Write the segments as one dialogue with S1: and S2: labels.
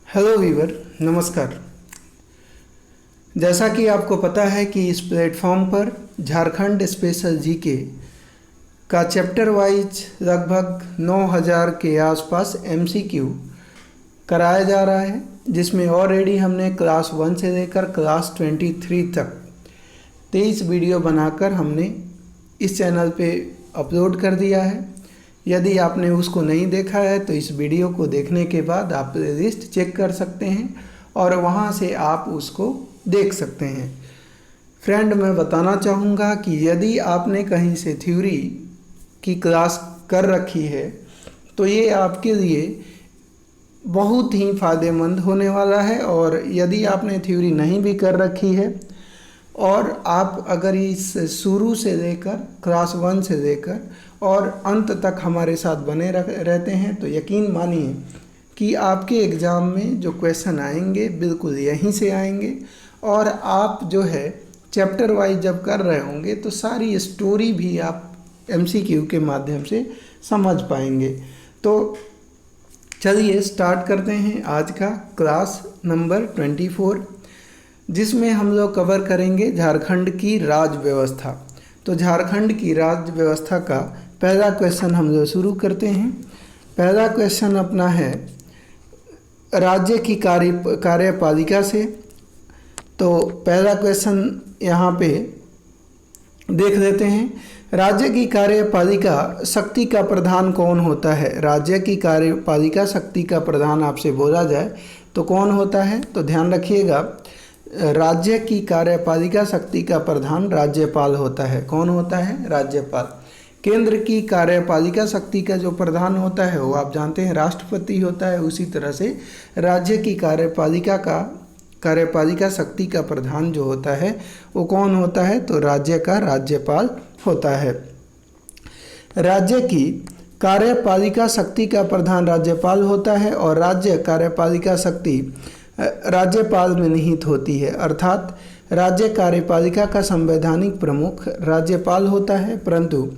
S1: Hello Weaver, नमस्कार। जैसा कि आपको पता है कि इस प्लेटफॉर्म पर झारखंड स्पेशल जीके का चैप्टर वाइज लगभग 9000 के आसपास एमसीक्यू कराया जा रहा है, जिसमें ऑलरेडी हमने क्लास 1 से लेकर क्लास 23 तक 23 वीडियो बनाकर हमने इस चैनल पे अपलोड कर दिया है। यदि आपने उसको नहीं देखा है तो इस वीडियो को देखने के बाद आप प्लेलिस्ट चेक कर सकते हैं और वहां से आप उसको देख सकते हैं। फ्रेंड, मैं बताना चाहूँगा कि यदि आपने कहीं से थ्योरी की क्लास कर रखी है तो ये आपके लिए बहुत ही फ़ायदेमंद होने वाला है। और यदि आपने थ्योरी नहीं भी कर रखी है और आप अगर इस शुरू से लेकर क्लास 1 से लेकर और अंत तक हमारे साथ बने रहते हैं तो यकीन मानिए कि आपके एग्ज़ाम में जो क्वेश्चन आएंगे बिल्कुल यहीं से आएंगे। और आप जो है चैप्टर वाइज जब कर रहे होंगे तो सारी स्टोरी भी आप एमसीक्यू के माध्यम से समझ पाएंगे। तो चलिए स्टार्ट करते हैं आज का क्लास नंबर 24, जिसमें हम लोग कवर करेंगे झारखंड की राज्य व्यवस्था। तो झारखंड की राज्य व्यवस्था का पहला क्वेश्चन हम लोग शुरू करते हैं। पहला क्वेश्चन अपना है राज्य की कार्यपालिका से। तो पहला क्वेश्चन यहाँ पे देख लेते हैं। राज्य की कार्यपालिका शक्ति का प्रधान कौन होता है? राज्य की कार्यपालिका शक्ति का प्रधान आपसे बोला जाए तो कौन होता है? तो ध्यान रखिएगा, राज्य की कार्यपालिका शक्ति का प्रधान राज्यपाल होता है। कौन होता है? राज्यपाल। केंद्र की कार्यपालिका शक्ति का जो प्रधान होता है वो आप जानते हैं राष्ट्रपति होता है। उसी तरह से राज्य की कार्यपालिका शक्ति का प्रधान जो होता है वो कौन होता है? तो राज्य का राज्यपाल होता है। राज्य की कार्यपालिका शक्ति का प्रधान राज्यपाल होता है और राज्य कार्यपालिका शक्ति राज्यपाल में निहित होती है। अर्थात राज्य कार्यपालिका का संवैधानिक प्रमुख राज्यपाल होता है, परंतु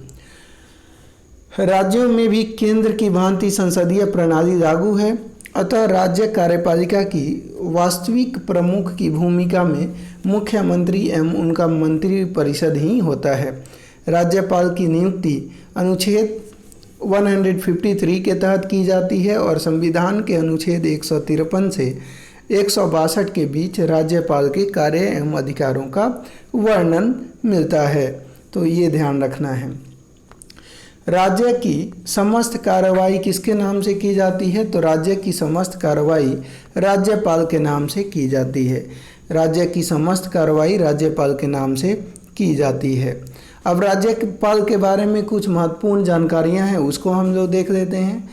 S1: राज्यों में भी केंद्र की भांति संसदीय प्रणाली लागू है। अतः राज्य कार्यपालिका की वास्तविक प्रमुख की भूमिका में मुख्यमंत्री एवं उनका मंत्री परिषद ही होता है। राज्यपाल की नियुक्ति अनुच्छेद 153 के तहत की जाती है और संविधान के अनुच्छेद 153 से 162 के बीच राज्यपाल के कार्य एवं अधिकारों का वर्णन मिलता है। तो ये ध्यान रखना है। राज्य की समस्त कार्रवाई किसके नाम से की जाती है? तो राज्य की समस्त कार्रवाई राज्यपाल के नाम से की जाती है। राज्य की समस्त कार्रवाई राज्यपाल के नाम से की जाती है। अब राज्यपाल के बारे में कुछ महत्वपूर्ण जानकारियां हैं, उसको हम लोग देख लेते हैं।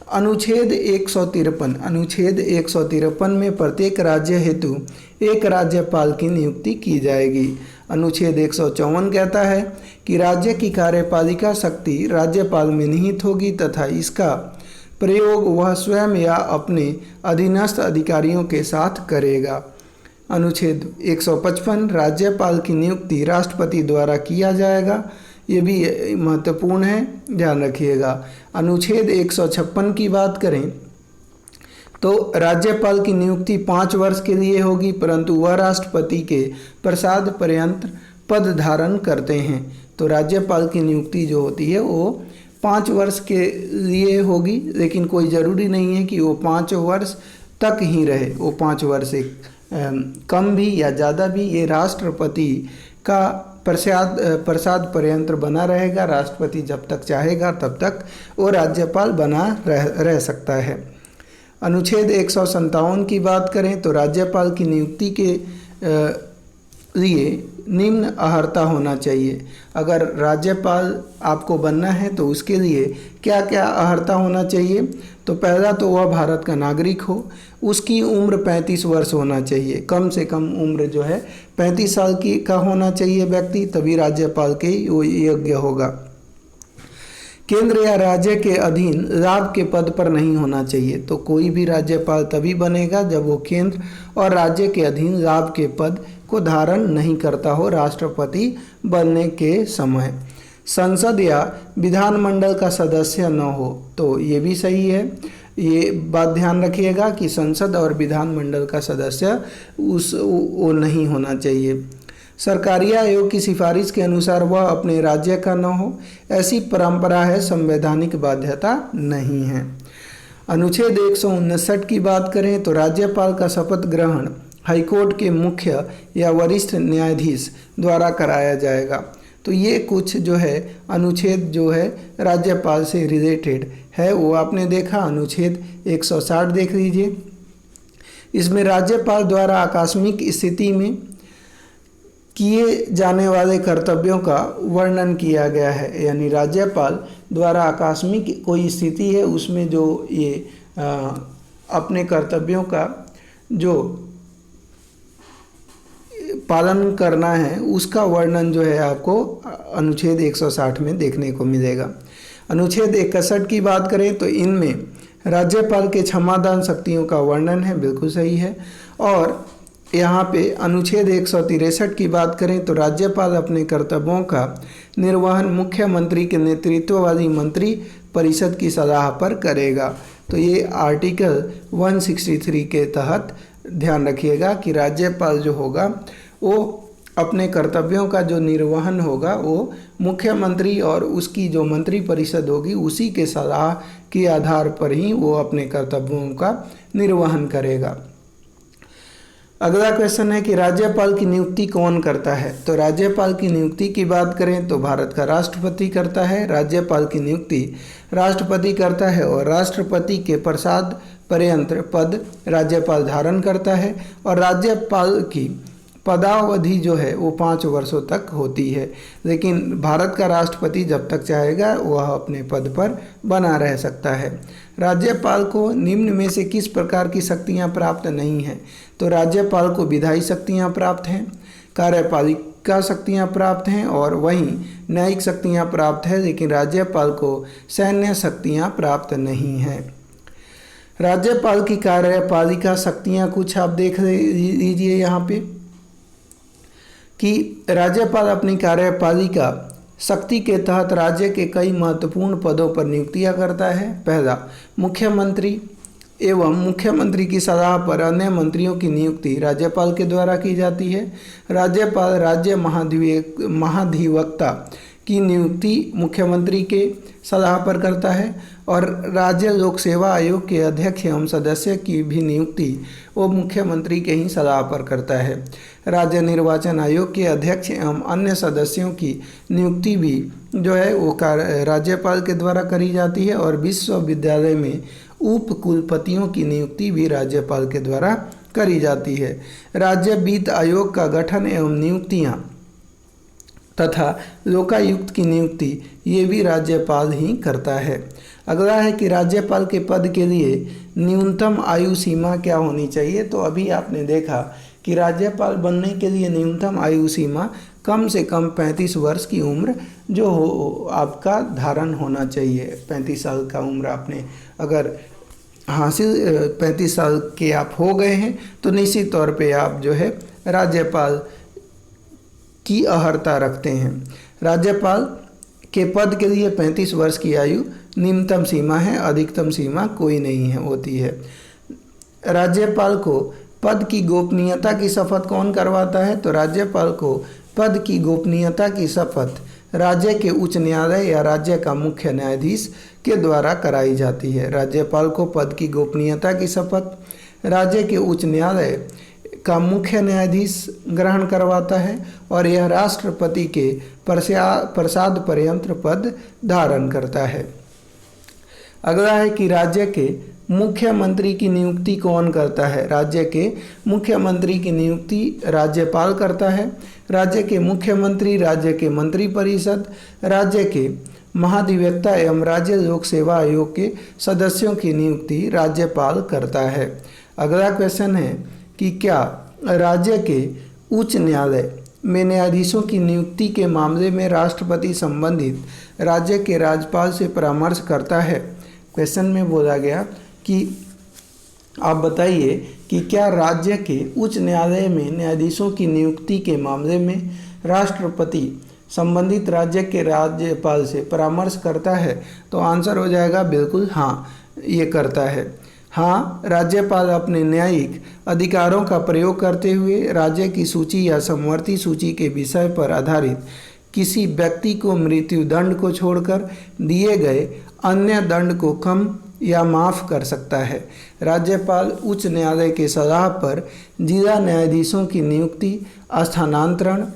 S1: अनुच्छेद 153 में प्रत्येक राज्य हेतु एक राज्यपाल की नियुक्ति की जाएगी। अनुच्छेद 154 कहता है कि राज्य की कार्यपालिका शक्ति राज्यपाल में निहित होगी तथा इसका प्रयोग वह स्वयं या अपने अधीनस्थ अधिकारियों के साथ करेगा। अनुच्छेद 155 राज्यपाल की नियुक्ति राष्ट्रपति द्वारा किया जाएगा। ये भी महत्वपूर्ण है, ध्यान रखिएगा। अनुच्छेद 156 की बात करें तो राज्यपाल की नियुक्ति 5 वर्ष के लिए होगी, परंतु वह राष्ट्रपति के प्रसाद पर्यंत पद धारण करते हैं। तो राज्यपाल की नियुक्ति जो होती है वो 5 वर्ष के लिए होगी, लेकिन कोई ज़रूरी नहीं है कि वो 5 वर्ष तक ही रहे। वो 5 वर्ष से कम भी या ज़्यादा भी ये राष्ट्रपति का प्रसाद पर्यंत बना रहेगा। राष्ट्रपति जब तक चाहेगा तब तक वो राज्यपाल बना रह सकता है। अनुच्छेद 157 की बात करें तो राज्यपाल की नियुक्ति के लिए निम्न अर्हता होना चाहिए। अगर राज्यपाल आपको बनना है तो उसके लिए क्या क्या अर्हता होना चाहिए? तो पहला तो वह भारत का नागरिक हो, उसकी उम्र 35 वर्ष होना चाहिए। कम से कम उम्र जो है 35 साल की का होना चाहिए व्यक्ति, तभी राज्यपाल के वो योग्य होगा। केंद्र या राज्य के अधीन लाभ के पद पर नहीं होना चाहिए। तो कोई भी राज्यपाल तभी बनेगा जब वो केंद्र और राज्य के अधीन लाभ के पद को धारण नहीं करता हो राष्ट्रपति बनने के समय। संसद या विधानमंडल का सदस्य न हो, तो ये भी सही है। ये बात ध्यान रखिएगा कि संसद और विधानमंडल का सदस्य वो नहीं होना चाहिए। सरकारी आयोग की सिफारिश के अनुसार वह अपने राज्य का न हो, ऐसी परंपरा है, संवैधानिक बाध्यता नहीं है। अनुच्छेद 159 की बात करें तो राज्यपाल का शपथ ग्रहण हाईकोर्ट के मुख्य या वरिष्ठ न्यायाधीश द्वारा कराया जाएगा। तो ये कुछ जो है अनुच्छेद जो है राज्यपाल से रिलेटेड है, वो आपने देखा। अनुच्छेद 160 देख लीजिए। इसमें राज्यपाल द्वारा आकस्मिक स्थिति में किए जाने वाले कर्तव्यों का वर्णन किया गया है। यानी राज्यपाल द्वारा आकस्मिक कोई स्थिति है, उसमें जो ये अपने कर्तव्यों का जो पालन करना है उसका वर्णन जो है आपको अनुच्छेद 160 में देखने को मिलेगा। अनुच्छेद 61 की बात करें तो इनमें राज्यपाल के क्षमादान शक्तियों का वर्णन है, बिल्कुल सही है। और यहाँ पे अनुच्छेद 163 की बात करें तो राज्यपाल अपने कर्तव्यों का निर्वहन मुख्यमंत्री के नेतृत्व वाली मंत्री परिषद की सलाह पर करेगा। तो ये आर्टिकल 163 के तहत ध्यान रखिएगा कि राज्यपाल जो होगा वो अपने कर्तव्यों का जो निर्वहन होगा वो मुख्यमंत्री और उसकी जो मंत्री परिषद होगी उसी के सलाह के आधार पर ही वो अपने कर्तव्यों का निर्वहन करेगा। अगला क्वेश्चन है कि राज्यपाल की नियुक्ति कौन करता है। तो राज्यपाल की नियुक्ति की बात करें तो भारत का राष्ट्रपति करता है। राज्यपाल की नियुक्ति राष्ट्रपति करता है और राष्ट्रपति के प्रसाद पर्यंत पद राज्यपाल धारण करता है। और राज्यपाल की पदावधि जो है वो 5 वर्षों तक होती है, लेकिन भारत का राष्ट्रपति जब तक चाहेगा वह अपने पद पर बना रह सकता है। राज्यपाल को निम्न में से किस प्रकार की शक्तियां प्राप्त नहीं हैं। तो राज्यपाल को विधायी शक्तियां प्राप्त हैं, कार्यपालिका शक्तियां प्राप्त हैं और वहीं न्यायिक शक्तियां प्राप्त है, लेकिन राज्यपाल को सैन्य शक्तियां प्राप्त नहीं हैं। राज्यपाल की कार्यपालिका शक्तियां कुछ आप देख लीजिए यहाँ पे कि राज्यपाल अपनी कार्यपालिका शक्ति के तहत राज्य के कई महत्वपूर्ण पदों पर नियुक्तियां करता है। पहला, मुख्यमंत्री एवं मुख्यमंत्री की सलाह पर अन्य मंत्रियों की नियुक्ति राज्यपाल के द्वारा की जाती है। राज्यपाल राज्य महाधिवक्ता की नियुक्ति मुख्यमंत्री के सलाह पर करता है और राज्य लोक सेवा आयोग के अध्यक्ष एवं सदस्य की भी नियुक्ति वो मुख्यमंत्री के ही सलाह पर करता है। राज्य निर्वाचन आयोग के अध्यक्ष एवं अन्य सदस्यों की नियुक्ति भी जो है वो राज्यपाल के द्वारा करी जाती है और विश्वविद्यालय में उप कुलपतियों की नियुक्ति भी राज्यपाल के द्वारा करी जाती है। राज्य वित्त आयोग का गठन एवं नियुक्तियां तथा लोकायुक्त की नियुक्ति ये भी राज्यपाल ही करता है। अगला है कि राज्यपाल के पद के लिए न्यूनतम आयु सीमा क्या होनी चाहिए। तो अभी आपने देखा कि राज्यपाल बनने के लिए न्यूनतम आयु सीमा कम से कम 35 वर्ष की उम्र जो हो आपका धारण होना चाहिए। 35 साल का उम्र आपने अगर हासिल 35 साल के आप हो गए हैं तो निश्चित तौर पे आप जो है राज्यपाल की अर्हता रखते हैं। राज्यपाल के पद के लिए 35 वर्ष की आयु निम्नतम सीमा है, अधिकतम सीमा कोई नहीं है होती है। राज्यपाल को पद की गोपनीयता की शपथ कौन करवाता है। तो राज्यपाल को पद की गोपनीयता की शपथ राज्य के उच्च न्यायालय या राज्य का मुख्य न्यायाधीश के द्वारा कराई जाती है। राज्यपाल को पद की गोपनीयता की शपथ राज्य के उच्च न्यायालय का मुख्य न्यायाधीश ग्रहण करवाता है और यह राष्ट्रपति के प्रसाद पर्यंत पद धारण करता है। अगला है कि राज्य के मुख्यमंत्री की नियुक्ति कौन करता है। राज्य के मुख्यमंत्री की नियुक्ति राज्यपाल करता है। राज्य के मुख्यमंत्री राज्य के मंत्री परिषद, राज्य के महाधिवक्ता एवं राज्य लोक सेवा आयोग के सदस्यों की नियुक्ति राज्यपाल करता है। अगला क्वेश्चन है कि क्या राज्य के उच्च न्यायालय में न्यायाधीशों की नियुक्ति के मामले में राष्ट्रपति संबंधित राज्य के राज्यपाल से परामर्श करता है। क्वेश्चन में बोला गया कि आप बताइए कि क्या राज्य के उच्च न्यायालय में न्यायाधीशों की नियुक्ति के मामले में राष्ट्रपति संबंधित राज्य के राज्यपाल से परामर्श करता है। तो आंसर हो जाएगा बिल्कुल हाँ। ये करता है। हाँ, राज्यपाल अपने न्यायिक अधिकारों का प्रयोग करते हुए राज्य की सूची या समवर्ती सूची के विषय पर आधारित किसी व्यक्ति को मृत्यु दंड को छोड़कर दिए गए अन्य दंड को कम या माफ़ कर सकता है। राज्यपाल उच्च न्यायालय के सलाह पर जिला न्यायाधीशों की नियुक्ति, स्थानांतरण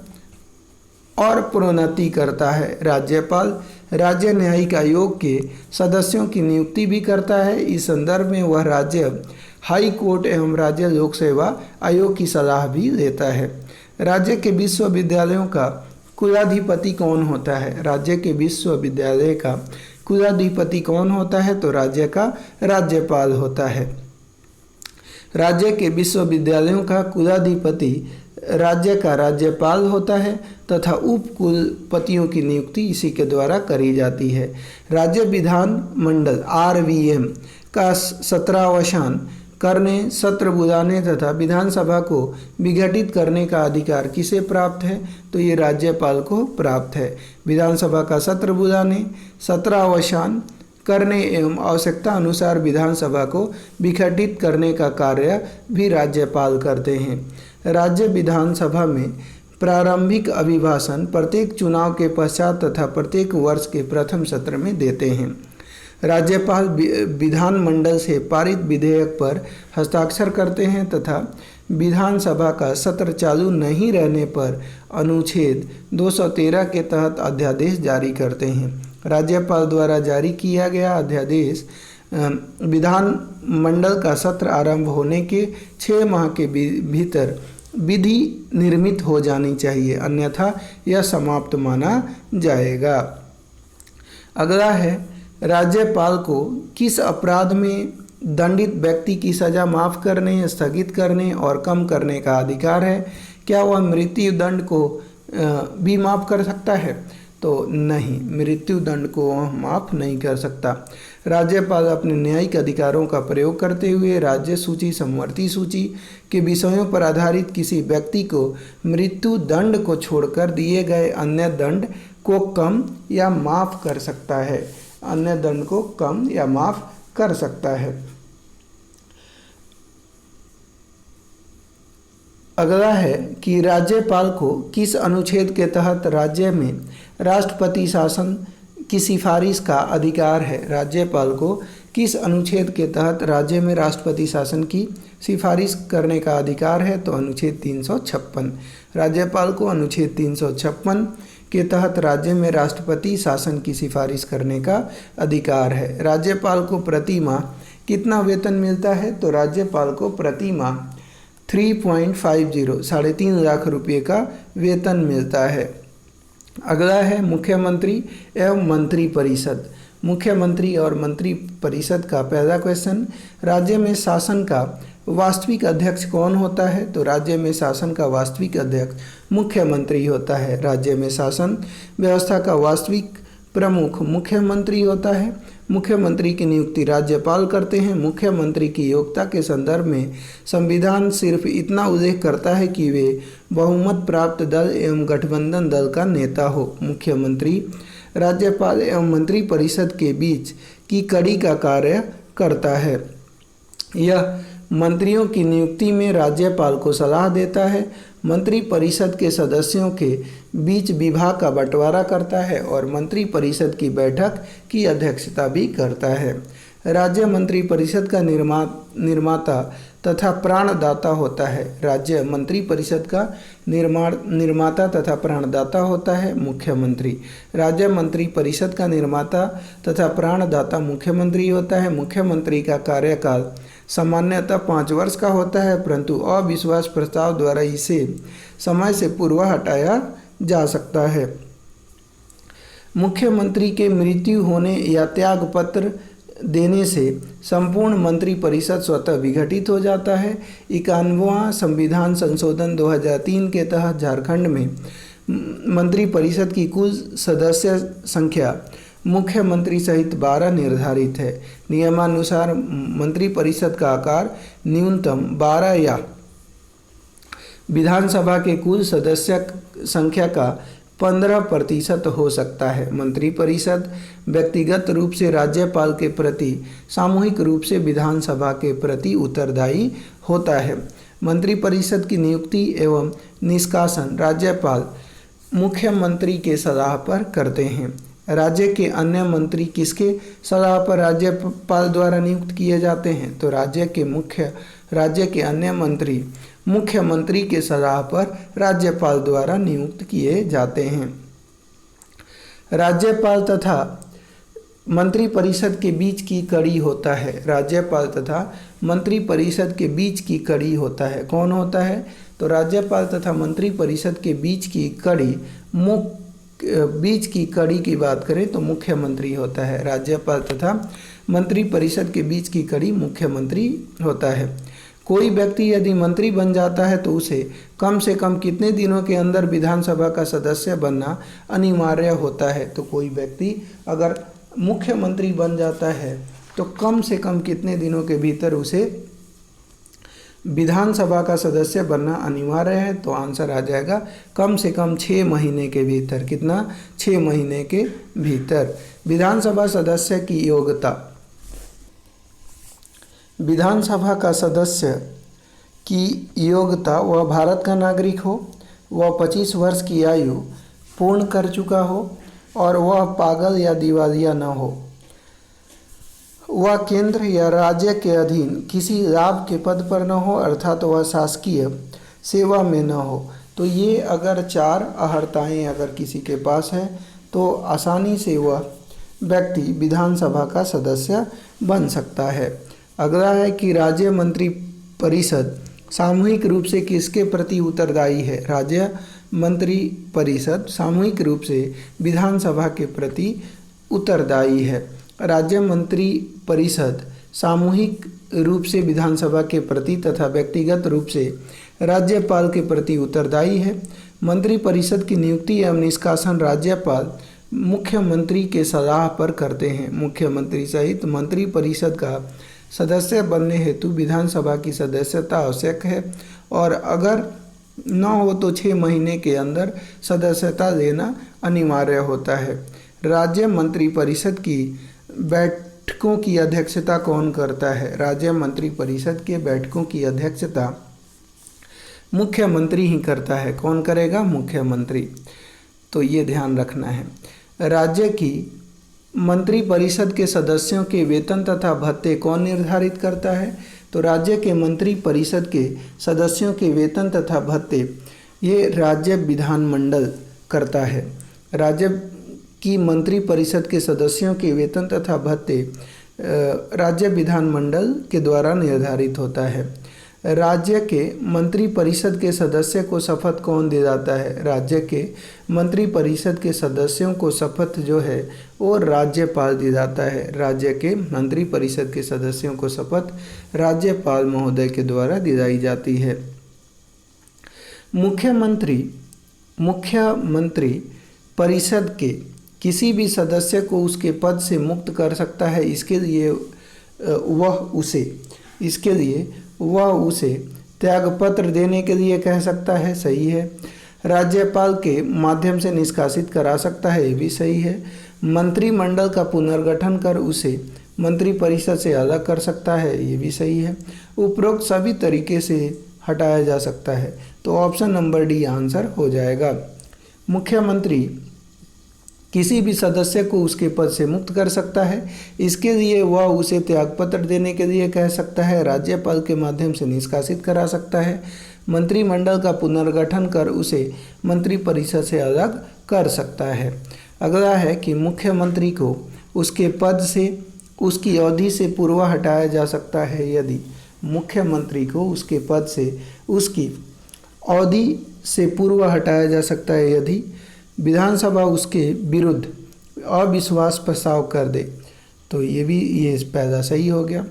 S1: और प्रोन्नति करता है। राज्यपाल राज्य न्यायिक आयोग के सदस्यों की नियुक्ति भी करता है। इस संदर्भ में वह राज्य हाई कोर्ट एवं राज्य लोक सेवा आयोग की सलाह भी देता है। राज्य के विश्वविद्यालयों का कुलाधिपति कौन होता है? राज्य के विश्वविद्यालय का कुलाधिपति कौन होता है? तो राज्य का राज्यपाल होता है। राज्य के विश्वविद्यालयों का कुलाधिपति राज्य का राज्यपाल होता है तथा उप कुलपतियों की नियुक्ति इसी के द्वारा करी जाती है। राज्य विधान मंडल RVM का सत्रावसान करने, सत्र बुलाने तथा विधानसभा को विघटित करने का अधिकार किसे प्राप्त है? तो ये राज्यपाल को प्राप्त है। विधानसभा का सत्र बुलाने, सत्रावसान करने एवं आवश्यकता अनुसार विधानसभा को विघटित करने का कार्य भी राज्यपाल करते हैं। राज्य विधानसभा में प्रारंभिक अभिभाषण प्रत्येक चुनाव के पश्चात तथा प्रत्येक वर्ष के प्रथम सत्र में देते हैं। राज्यपाल विधानमंडल से पारित विधेयक पर हस्ताक्षर करते हैं तथा विधानसभा का सत्र चालू नहीं रहने पर अनुच्छेद 213 के तहत अध्यादेश जारी करते हैं। राज्यपाल द्वारा जारी किया गया अध्यादेश विधानमंडल का सत्र आरंभ होने के 6 माह के भीतर विधि निर्मित हो जानी चाहिए, अन्यथा यह समाप्त माना जाएगा। अगला है, राज्यपाल को किस अपराध में दंडित व्यक्ति की सज़ा माफ़ करने, स्थगित करने और कम करने का अधिकार है? क्या वह मृत्यु दंड को भी माफ़ कर सकता है? तो नहीं, मृत्यु दंड को वह माफ़ नहीं कर सकता। राज्यपाल अपने न्यायिक अधिकारों का प्रयोग करते हुए राज्य सूची, समवर्ती सूची के विषयों पर आधारित किसी व्यक्ति को मृत्यु दंड को छोड़कर दिए गए अन्य दंड को कम या माफ़ कर सकता है। अन्य दंड को कम या माफ़ कर सकता है। अगला है कि राज्यपाल को किस अनुच्छेद के तहत राज्य में राष्ट्रपति शासन की सिफारिश का अधिकार है? राज्यपाल को किस अनुच्छेद के तहत राज्य में राष्ट्रपति शासन की सिफारिश करने का अधिकार है? तो अनुच्छेद 356। राज्यपाल को अनुच्छेद 356 के तहत राज्य में राष्ट्रपति शासन की सिफारिश करने का अधिकार है। राज्यपाल को प्रति माह कितना वेतन मिलता है? तो राज्यपाल को प्रति माह 3.50 3.5 लाख रुपये का वेतन मिलता है। अगला है मुख्यमंत्री एवं मंत्री परिषद। मुख्यमंत्री और मंत्री परिषद का पहला क्वेश्चन, राज्य में शासन का वास्तविक अध्यक्ष कौन होता है? तो राज्य में शासन का वास्तविक अध्यक्ष मुख्यमंत्री होता है। राज्य में शासन व्यवस्था का वास्तविक प्रमुख मुख्यमंत्री होता है। मुख्यमंत्री की नियुक्ति राज्यपाल करते हैं। मुख्यमंत्री की योग्यता के संदर्भ में संविधान सिर्फ इतना उल्लेख करता है कि वे बहुमत प्राप्त दल एवं गठबंधन दल का नेता हो। मुख्यमंत्री राज्यपाल एवं मंत्री परिषद के बीच की कड़ी का कार्य करता है। यह मंत्रियों की नियुक्ति में राज्यपाल को सलाह देता है। मंत्री परिषद के सदस्यों के बीच विभाग का बंटवारा करता है और मंत्री परिषद की बैठक की अध्यक्षता भी करता है। राज्य मंत्री परिषद का निर्माता तथा प्राणदाता होता है। राज्य मंत्री परिषद का निर्माता तथा प्राणदाता होता है मुख्यमंत्री। राज्य मंत्री परिषद का निर्माता तथा प्राणदाता मुख्यमंत्री होता है। मुख्यमंत्री का कार्यकाल सामान्यतः 5 वर्ष का होता है, परंतु अविश्वास प्रस्ताव द्वारा इसे समय से पूर्व हटाया जा सकता है। मुख्यमंत्री के मृत्यु होने या त्याग पत्र देने से संपूर्ण मंत्री परिषद स्वतः विघटित हो जाता है। 91वां संविधान संशोधन 2003 के तहत झारखंड में मंत्री परिषद की कुल सदस्य संख्या मुख्यमंत्री सहित 12 निर्धारित है। नियमानुसार मंत्री परिषद का आकार न्यूनतम 12 या विधानसभा के कुल सदस्य संख्या का 15% हो सकता है। मंत्रिपरिषद व्यक्तिगत रूप से राज्यपाल के प्रति, सामूहिक रूप से विधानसभा के प्रति उत्तरदायी होता है। मंत्रिपरिषद की नियुक्ति एवं निष्कासन राज्यपाल मुख्यमंत्री के सलाह पर करते हैं। राज्य के अन्य मंत्री किसके सलाह पर राज्यपाल द्वारा नियुक्त किए जाते हैं? तो राज्य के अन्य मंत्री मुख्यमंत्री के सलाह पर राज्यपाल द्वारा नियुक्त किए जाते हैं। राज्यपाल तथा मंत्रिपरिषद के बीच की कड़ी होता है। राज्यपाल तथा मंत्रिपरिषद के बीच की कड़ी होता है। कौन होता है? तो राज्यपाल तथा मंत्रिपरिषद के बीच की कड़ी की बात करें तो मुख्यमंत्री होता है। राज्यपाल तथा मंत्रिपरिषद के बीच की कड़ी मुख्यमंत्री होता है। कोई व्यक्ति यदि मंत्री बन जाता है तो उसे कम से कम कितने दिनों के अंदर विधानसभा का सदस्य बनना अनिवार्य होता है? तो कोई व्यक्ति अगर मुख्यमंत्री बन जाता है तो कम से कम कितने दिनों के भीतर उसे विधानसभा का सदस्य बनना अनिवार्य है? तो आंसर आ जाएगा कम से कम 6 महीने के भीतर। कितना? 6 महीने के भीतर। विधानसभा सदस्य की योग्यता। विधानसभा का सदस्य की योग्यता वह भारत का नागरिक हो, वह 25 वर्ष की आयु पूर्ण कर चुका हो और वह पागल या दिवालिया न हो, वह केंद्र या राज्य के अधीन किसी लाभ के पद पर न हो, अर्थात वह शासकीय सेवा में न हो। तो ये अगर 4 अहर्ताएँ अगर किसी के पास है तो आसानी से वह व्यक्ति विधानसभा का सदस्य बन सकता है। अगला है कि राज्य मंत्रिपरिषद सामूहिक रूप से किसके प्रति उत्तरदायी है? राज्य मंत्रिपरिषद सामूहिक रूप से विधानसभा के प्रति उत्तरदायी है। राज्य मंत्रिपरिषद सामूहिक रूप से विधानसभा के प्रति तथा व्यक्तिगत रूप से राज्यपाल के प्रति उत्तरदायी है। मंत्रिपरिषद की नियुक्ति एवं निष्कासन राज्यपाल मुख्यमंत्री के सलाह पर करते हैं। मुख्यमंत्री सहित मंत्रिपरिषद का सदस्य बनने हेतु विधानसभा की सदस्यता आवश्यक है और अगर न हो तो 6 महीने के अंदर सदस्यता लेना अनिवार्य होता है। राज्य मंत्रिपरिषद की बैठकों की अध्यक्षता कौन करता है? राज्य मंत्रिपरिषद के बैठकों की अध्यक्षता मुख्यमंत्री ही करता है। कौन करेगा? मुख्यमंत्री। तो ये ध्यान रखना है। राज्य की मंत्रिपरिषद के सदस्यों के वेतन तथा भत्ते कौन निर्धारित करता है? तो राज्य के मंत्रिपरिषद के सदस्यों के वेतन तथा भत्ते ये राज्य विधानमंडल करता है। राज्य की मंत्रिपरिषद के सदस्यों के वेतन तथा भत्ते राज्य विधानमंडल के द्वारा निर्धारित होता है। राज्य के मंत्रिपरिषद के सदस्य को शपथ कौन दिलाता है? राज्य के मंत्रिपरिषद के सदस्यों को शपथ जो है वो राज्यपाल दिलाता है। राज्य के मंत्रिपरिषद के सदस्यों को शपथ राज्यपाल महोदय के द्वारा दिलाई जाती है। मुख्यमंत्री परिषद के किसी भी सदस्य को उसके पद से मुक्त कर सकता है। इसके लिए वह उसे त्यागपत्र देने के लिए कह सकता है। सही है। राज्यपाल के माध्यम से निष्कासित करा सकता है। ये भी सही है। मंत्रिमंडल का पुनर्गठन कर उसे मंत्रिपरिषद से अलग कर सकता है। ये भी सही है। उपरोक्त सभी तरीके से हटाया जा सकता है। तो ऑप्शन नंबर डी आंसर हो जाएगा। मुख्यमंत्री किसी भी सदस्य को उसके पद से मुक्त कर सकता है। इसके लिए वह उसे त्यागपत्र देने के लिए कह सकता है। राज्यपाल के माध्यम से निष्कासित करा सकता है। मंत्रिमंडल का पुनर्गठन कर उसे मंत्रिपरिषद से अलग कर सकता है। अगला है कि मुख्यमंत्री को उसके पद से उसकी अवधि से पूर्व हटाया जा सकता है यदि मुख्यमंत्री को उसके पद से उसकी अवधि से पूर्व हटाया जा सकता है यदि विधानसभा उसके विरुद्ध अविश्वास प्रस्ताव कर दे। तो ये पहला सही हो गया।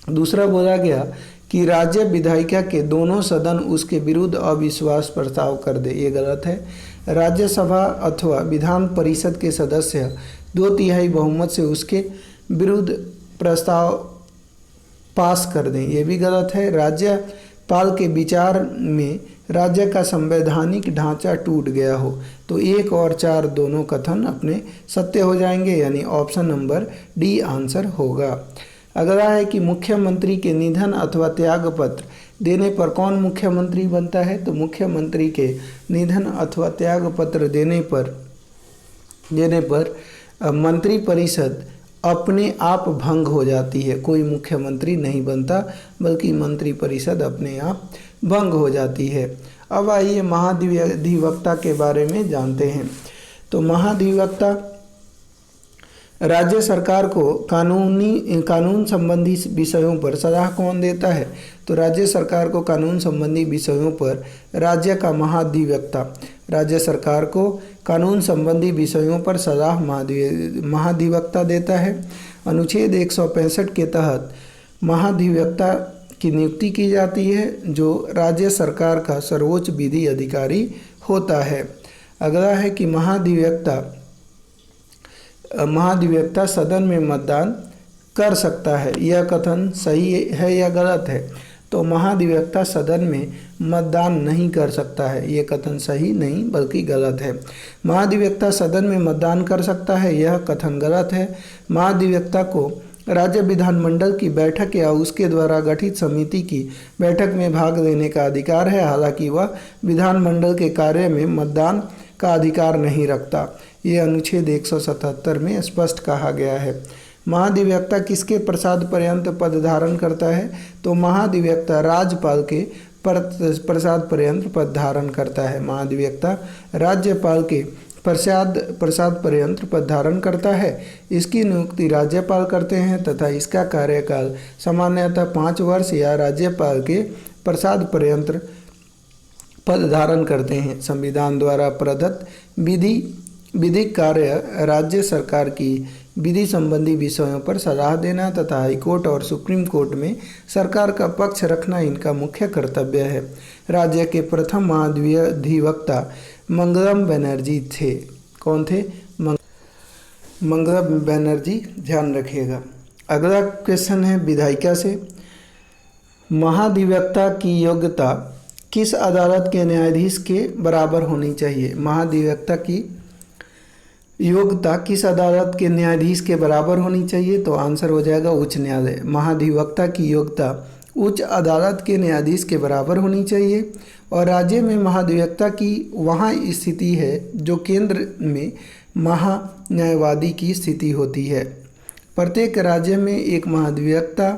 S1: दूसरा बोला गया कि राज्य विधायिका के दोनों सदन उसके विरुद्ध अविश्वास प्रस्ताव कर दे। ये गलत है। राज्यसभा अथवा विधान परिषद के सदस्य 2/3 बहुमत से उसके विरुद्ध प्रस्ताव पास कर दें। ये भी गलत है। राज्य पाल के विचार में राज्य का संवैधानिक ढांचा टूट गया हो। तो 1 और 4 दोनों कथन अपने सत्य हो जाएंगे, यानी ऑप्शन नंबर डी आंसर होगा। अगला है कि मुख्यमंत्री के निधन अथवा त्यागपत्र देने पर कौन मुख्यमंत्री बनता है। तो मुख्यमंत्री के निधन अथवा त्यागपत्र देने पर मंत्रिपरिषद अपने आप भंग हो जाती है। कोई मुख्यमंत्री नहीं बनता, बल्कि मंत्रिपरिषद अपने आप भंग हो जाती है। अब आइए महाधिवक्ता के बारे में जानते हैं। तो महाधिवक्ता राज्य सरकार को कानून संबंधी विषयों पर सलाह कौन देता है। तो राज्य सरकार को कानून संबंधी विषयों पर राज्य का महाधिवक्ता राज्य सरकार को कानून संबंधी विषयों पर सलाह महाधिवक्ता देता है। अनुच्छेद 165 के तहत महाधिवक्ता की नियुक्ति की जाती है, जो राज्य सरकार का सर्वोच्च विधि अधिकारी होता है। अगला है कि महाधिवक्ता सदन में मतदान कर सकता है। यह कथन सही है या गलत है। तो महाधिवक्ता सदन में मतदान नहीं कर सकता है, ये कथन सही नहीं बल्कि गलत है। महाधिवक्ता सदन में मतदान कर सकता है, यह कथन गलत है। महाधिवक्ता को राज्य विधानमंडल की बैठक या उसके द्वारा गठित समिति की बैठक में भाग लेने का अधिकार है, हालांकि वह विधानमंडल के कार्य में मतदान का अधिकार नहीं रखता। ये अनुच्छेद 177 में स्पष्ट कहा गया है। महाधिवक्ता किसके प्रसाद पर्यंत पद धारण करता है। तो महाधिवक्ता राज्यपाल के प्रसाद पर्यंत पद धारण करता है। महाधिवक्ता राज्यपाल के प्रसाद पर्यंत पद धारण करता है। इसकी नियुक्ति राज्यपाल करते हैं तथा इसका कार्यकाल सामान्यतः 5 वर्ष या राज्यपाल के प्रसाद पर्यंत पद धारण करते हैं। संविधान द्वारा प्रदत्त विधिक कार्य राज्य सरकार की विधि संबंधी विषयों पर सलाह देना तथा हाईकोर्ट और सुप्रीम कोर्ट में सरकार का पक्ष रखना इनका मुख्य कर्तव्य है। राज्य के प्रथम महाधिवक्ता मंगलम बनर्जी थे। कौन थे? मंगलम बनर्जी, ध्यान रखिएगा। अगला क्वेश्चन है विधायिका से। महाधिवक्ता की योग्यता किस अदालत के न्यायाधीश के बराबर होनी चाहिए। महाधिवक्ता की योग्यता किस अदालत के न्यायाधीश के बराबर होनी चाहिए। तो आंसर हो जाएगा उच्च न्यायालय। महाधिवक्ता की योग्यता उच्च अदालत के न्यायाधीश के बराबर होनी चाहिए। और राज्य में महाधिवक्ता की वहाँ स्थिति है जो केंद्र में महान्यायवादी की स्थिति होती है। प्रत्येक राज्य में एक महाधिवक्ता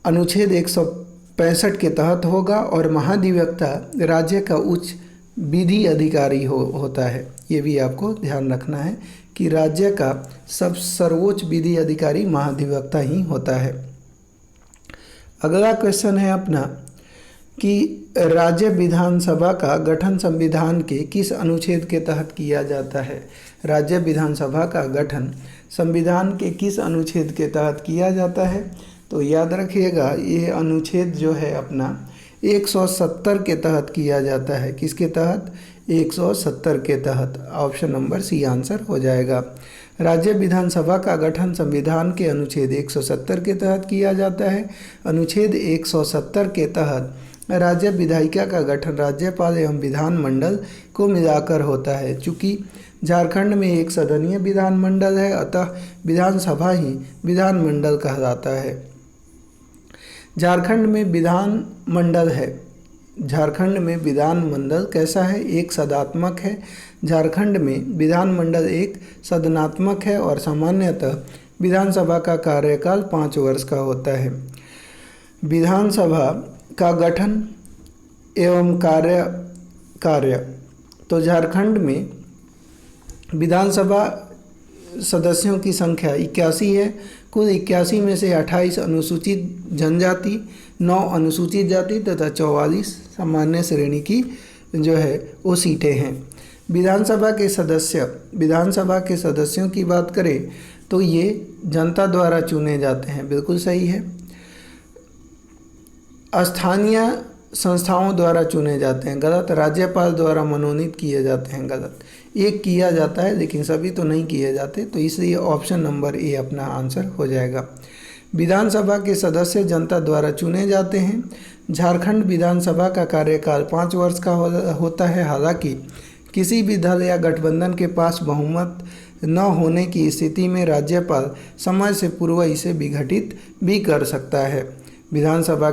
S1: अनुच्छेद 165 के तहत होगा और महाधिवक्ता राज्य का उच्च विधि अधिकारी होता है। ये भी आपको ध्यान रखना है कि राज्य का सर्वोच्च विधि अधिकारी महाधिवक्ता ही होता है। अगला क्वेश्चन है अपना कि राज्य विधानसभा का गठन संविधान के किस अनुच्छेद के तहत किया जाता है। राज्य विधानसभा का गठन संविधान के किस अनुच्छेद के तहत किया जाता है। तो याद रखिएगा ये अनुच्छेद जो है अपना 170 के तहत किया जाता है। किसके तहत? 170 के तहत। ऑप्शन नंबर सी आंसर हो जाएगा। राज्य विधानसभा का गठन संविधान के अनुच्छेद 170 के तहत किया जाता है। अनुच्छेद 170 के तहत राज्य विधायिका का गठन राज्यपाल एवं विधानमंडल को मिलाकर होता है। चूँकि झारखंड में एक सदनीय विधानमंडल है, अतः विधानसभा ही विधानमंडल कहलाता है। झारखंड में विधानमंडल है। झारखंड में विधानमंडल कैसा है? एक सदात्मक है। झारखंड में विधानमंडल एक सदनात्मक है और सामान्यतः विधानसभा का कार्यकाल 5 वर्ष का होता है। विधानसभा का गठन एवं कार्य तो झारखंड में विधानसभा सदस्यों की संख्या 81 है। कुल 81 में से 28 अनुसूचित जनजाति, 9 अनुसूचित जाति तथा 44 सामान्य श्रेणी की जो है वो सीटें हैं। विधानसभा के सदस्यों की बात करें तो ये जनता द्वारा चुने जाते हैं। बिल्कुल सही है। स्थानीय संस्थाओं द्वारा चुने जाते हैं। गलत। राज्यपाल द्वारा मनोनीत किए जाते हैं। गलत। एक किया जाता है लेकिन सभी तो नहीं किए जाते, तो इसलिए ऑप्शन नंबर ए अपना आंसर हो जाएगा। विधानसभा के सदस्य जनता द्वारा चुने जाते हैं। झारखंड विधानसभा का कार्यकाल 5 वर्ष का होता है। हालांकि किसी भी दल या गठबंधन के पास बहुमत न होने की स्थिति में राज्यपाल समय से पूर्व इसे विघटित भी कर सकता है। विधानसभा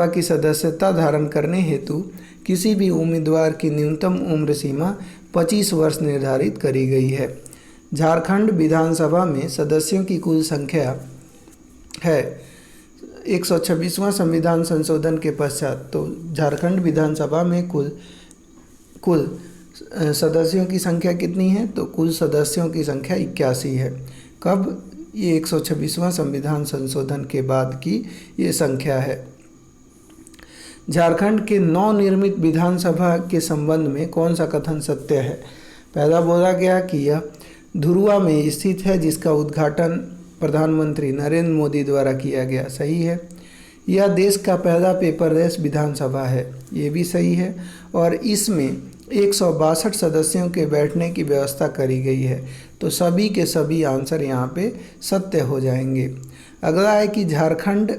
S1: की सदस्यता धारण करने हेतु किसी भी उम्मीदवार की न्यूनतम उम्र सीमा 25 वर्ष निर्धारित करी गई है। झारखंड विधानसभा में सदस्यों की कुल संख्या है 126वां संविधान संशोधन के पश्चात। तो झारखंड विधानसभा में कुल सदस्यों की संख्या कितनी है? तो कुल सदस्यों की संख्या 81 है। कब? ये 126वां संविधान संशोधन के बाद की ये संख्या है। झारखंड के नवनिर्मित विधानसभा के संबंध में कौन सा कथन सत्य है? पहला बोला गया कि यह धुरुआ में स्थित है, जिसका उद्घाटन प्रधानमंत्री नरेंद्र मोदी द्वारा किया गया। सही है। यह देश का पहला पेपरलेस विधानसभा है। ये भी सही है। और इसमें 162 सदस्यों के बैठने की व्यवस्था करी गई है। तो सभी के सभी आंसर यहाँ पे सत्य हो जाएंगे। अगला है कि झारखंड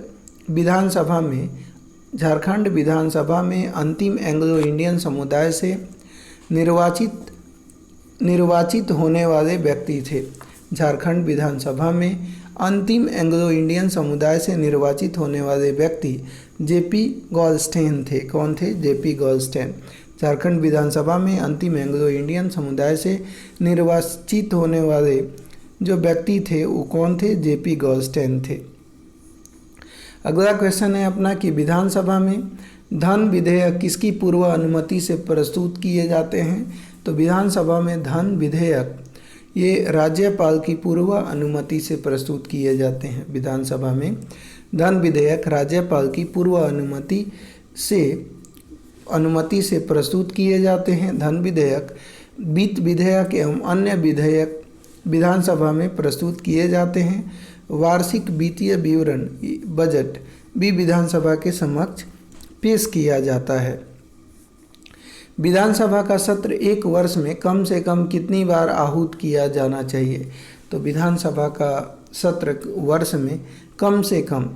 S1: विधानसभा में अंतिम एंग्लो इंडियन समुदाय से निर्वाचित होने वाले व्यक्ति थे। झारखंड विधानसभा में अंतिम एंग्लो इंडियन समुदाय से निर्वाचित होने वाले व्यक्ति जेपी गोल्डस्टेन थे। कौन थे? JP Goldstein. झारखंड विधानसभा में अंतिम एंग्लो इंडियन समुदाय से निर्वाचित होने वाले जो व्यक्ति थे वो कौन थे? जेपी गोल्डस्टेन थे। अगला क्वेश्चन है अपना कि विधानसभा में धन विधेयक किसकी पूर्व अनुमति से प्रस्तुत किए जाते हैं? तो विधानसभा में धन विधेयक ये राज्यपाल की पूर्व अनुमति से प्रस्तुत किए जाते हैं। विधानसभा में धन विधेयक राज्यपाल की पूर्व अनुमति से प्रस्तुत किए जाते हैं। धन विधेयक, वित्त विधेयक एवं अन्य विधेयक विधानसभा में प्रस्तुत किए जाते हैं। वार्षिक वित्तीय विवरण बजट भी विधानसभा के समक्ष पेश किया जाता है। विधानसभा का सत्र एक वर्ष में कम से कम कितनी बार आहूत किया जाना चाहिए? तो विधानसभा का सत्र वर्ष में कम से कम,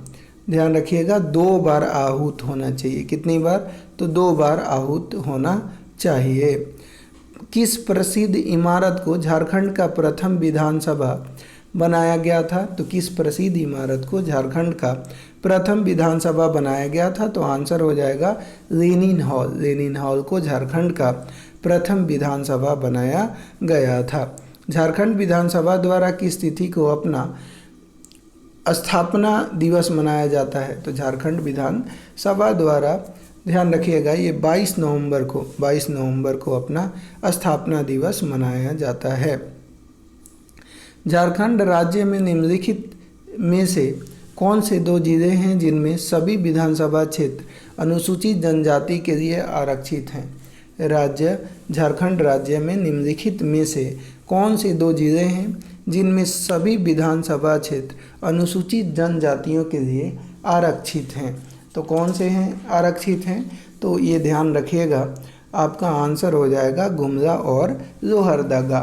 S1: ध्यान रखिएगा, 2 बार आहूत होना चाहिए। कितनी बार? तो 2 बार आहूत होना चाहिए। किस प्रसिद्ध इमारत को झारखंड का प्रथम विधानसभा बनाया गया था? तो किस प्रसिद्ध इमारत को झारखंड का प्रथम विधानसभा बनाया गया था? तो आंसर हो जाएगा लेनिन हॉल। लेनिन हॉल को झारखंड का प्रथम विधानसभा बनाया गया था। झारखंड विधानसभा द्वारा किस तिथि को अपना स्थापना दिवस मनाया जाता है? तो झारखंड विधानसभा द्वारा, ध्यान रखिएगा, ये 22 नवंबर को अपना स्थापना दिवस मनाया जाता है। झारखंड राज्य में निम्नलिखित में से कौन से 2 जिले हैं जिनमें सभी विधानसभा क्षेत्र अनुसूचित जनजाति के लिए आरक्षित हैं? झारखंड राज्य में निम्नलिखित में से कौन से 2 जिले हैं जिनमें सभी विधानसभा क्षेत्र अनुसूचित जनजातियों के लिए आरक्षित हैं? तो कौन से हैं आरक्षित हैं? तो ये ध्यान रखिएगा, आपका आंसर हो जाएगा गुमला और लोहरदगा।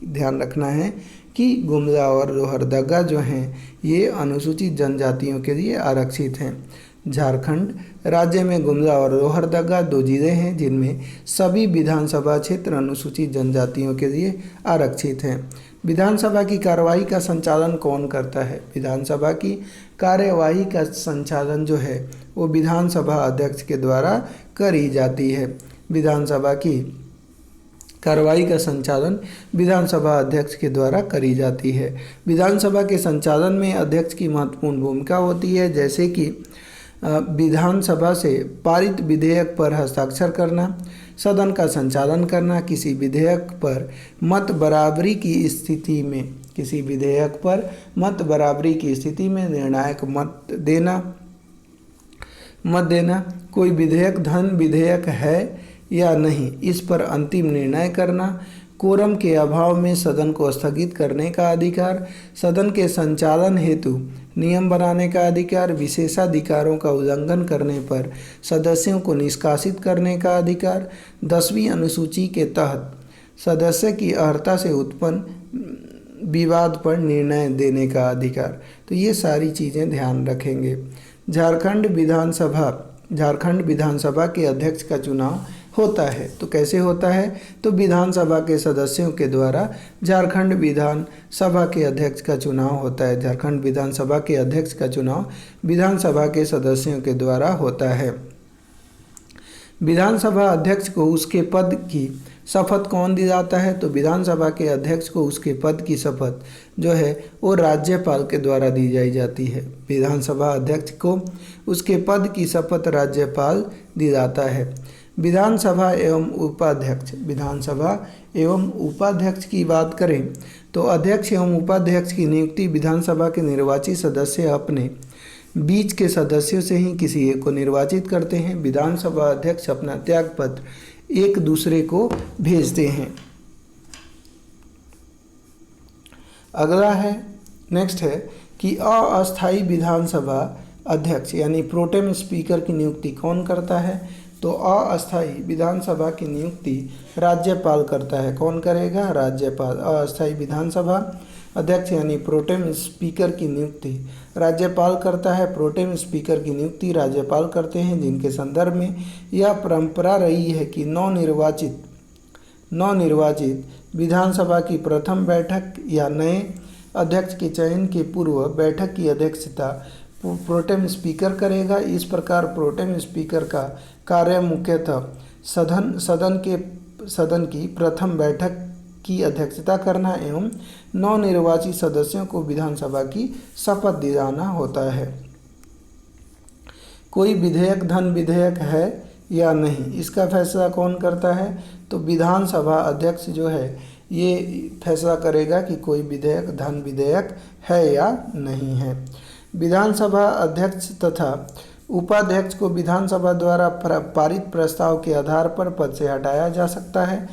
S1: ध्यान रखना है कि गुमला और लोहरदगा जो हैं ये अनुसूचित जनजातियों के लिए आरक्षित हैं। झारखंड राज्य में गुमला और लोहरदगा 2 जिले हैं जिनमें सभी विधानसभा क्षेत्र अनुसूचित जनजातियों के लिए आरक्षित हैं। विधानसभा की कार्यवाही का संचालन कौन करता है? विधानसभा की कार्यवाही का संचालन जो है वो विधानसभा अध्यक्ष के द्वारा करी जाती है। विधानसभा की कार्रवाई का संचालन विधानसभा अध्यक्ष के द्वारा करी जाती है। विधानसभा के संचालन में अध्यक्ष की महत्वपूर्ण भूमिका होती है, जैसे कि विधानसभा से पारित विधेयक पर हस्ताक्षर करना, सदन का संचालन करना, किसी विधेयक पर मत बराबरी की स्थिति में निर्णायक मत देना, कोई विधेयक धन विधेयक है या नहीं इस पर अंतिम निर्णय करना, कोरम के अभाव में सदन को स्थगित करने का अधिकार, सदन के संचालन हेतु नियम बनाने का अधिकार, विशेषाधिकारों का उल्लंघन करने पर सदस्यों को निष्कासित करने का अधिकार, 10वीं अनुसूची के तहत सदस्य की अर्हता से उत्पन्न विवाद पर निर्णय देने का अधिकार। तो ये सारी चीज़ें ध्यान रखेंगे। झारखंड विधानसभा के अध्यक्ष का चुनाव होता है। तो कैसे होता है? तो विधानसभा के सदस्यों के द्वारा झारखंड विधानसभा के अध्यक्ष का चुनाव होता है। झारखंड विधानसभा के अध्यक्ष का चुनाव विधानसभा के सदस्यों के द्वारा होता है। विधानसभा अध्यक्ष को उसके पद की शपथ कौन दिलाता है? तो विधानसभा के अध्यक्ष को उसके पद की शपथ जो है वो राज्यपाल के द्वारा दी जाती है। विधानसभा अध्यक्ष को उसके पद की शपथ राज्यपाल दिलाता है। विधानसभा एवं उपाध्यक्ष की बात करें तो अध्यक्ष एवं उपाध्यक्ष की नियुक्ति विधानसभा के निर्वाचित सदस्य अपने बीच के सदस्यों से ही किसी एक को निर्वाचित करते हैं। विधानसभा अध्यक्ष अपना त्यागपत्र एक दूसरे को भेजते हैं। अगला है, नेक्स्ट है कि अस्थायी विधानसभा अध्यक्ष यानी प्रोटेम स्पीकर की नियुक्ति कौन करता है? तो अस्थायी विधानसभा की नियुक्ति राज्यपाल करता है। कौन करेगा? राज्यपाल। अस्थायी विधानसभा अध्यक्ष यानी प्रोटेम स्पीकर की नियुक्ति राज्यपाल करता है। प्रोटेम स्पीकर की नियुक्ति राज्यपाल करते हैं, जिनके संदर्भ में यह परंपरा रही है कि नवनिर्वाचित विधानसभा की प्रथम बैठक या नए अध्यक्ष के चयन के पूर्व बैठक की अध्यक्षता प्रोटेम स्पीकर करेगा। इस प्रकार प्रोटेम स्पीकर का कार्य मुख्यतः सदन की प्रथम बैठक की अध्यक्षता करना एवं नवनिर्वाचित सदस्यों को विधानसभा की शपथ दिलाना होता है। कोई विधेयक धन विधेयक है या नहीं, इसका फैसला कौन करता है? तो विधानसभा अध्यक्ष जो है ये फैसला करेगा कि कोई विधेयक धन विधेयक है या नहीं है। विधानसभा अध्यक्ष तथा उपाध्यक्ष को विधानसभा द्वारा पारित प्रस्ताव के आधार पर पद से हटाया जा सकता है।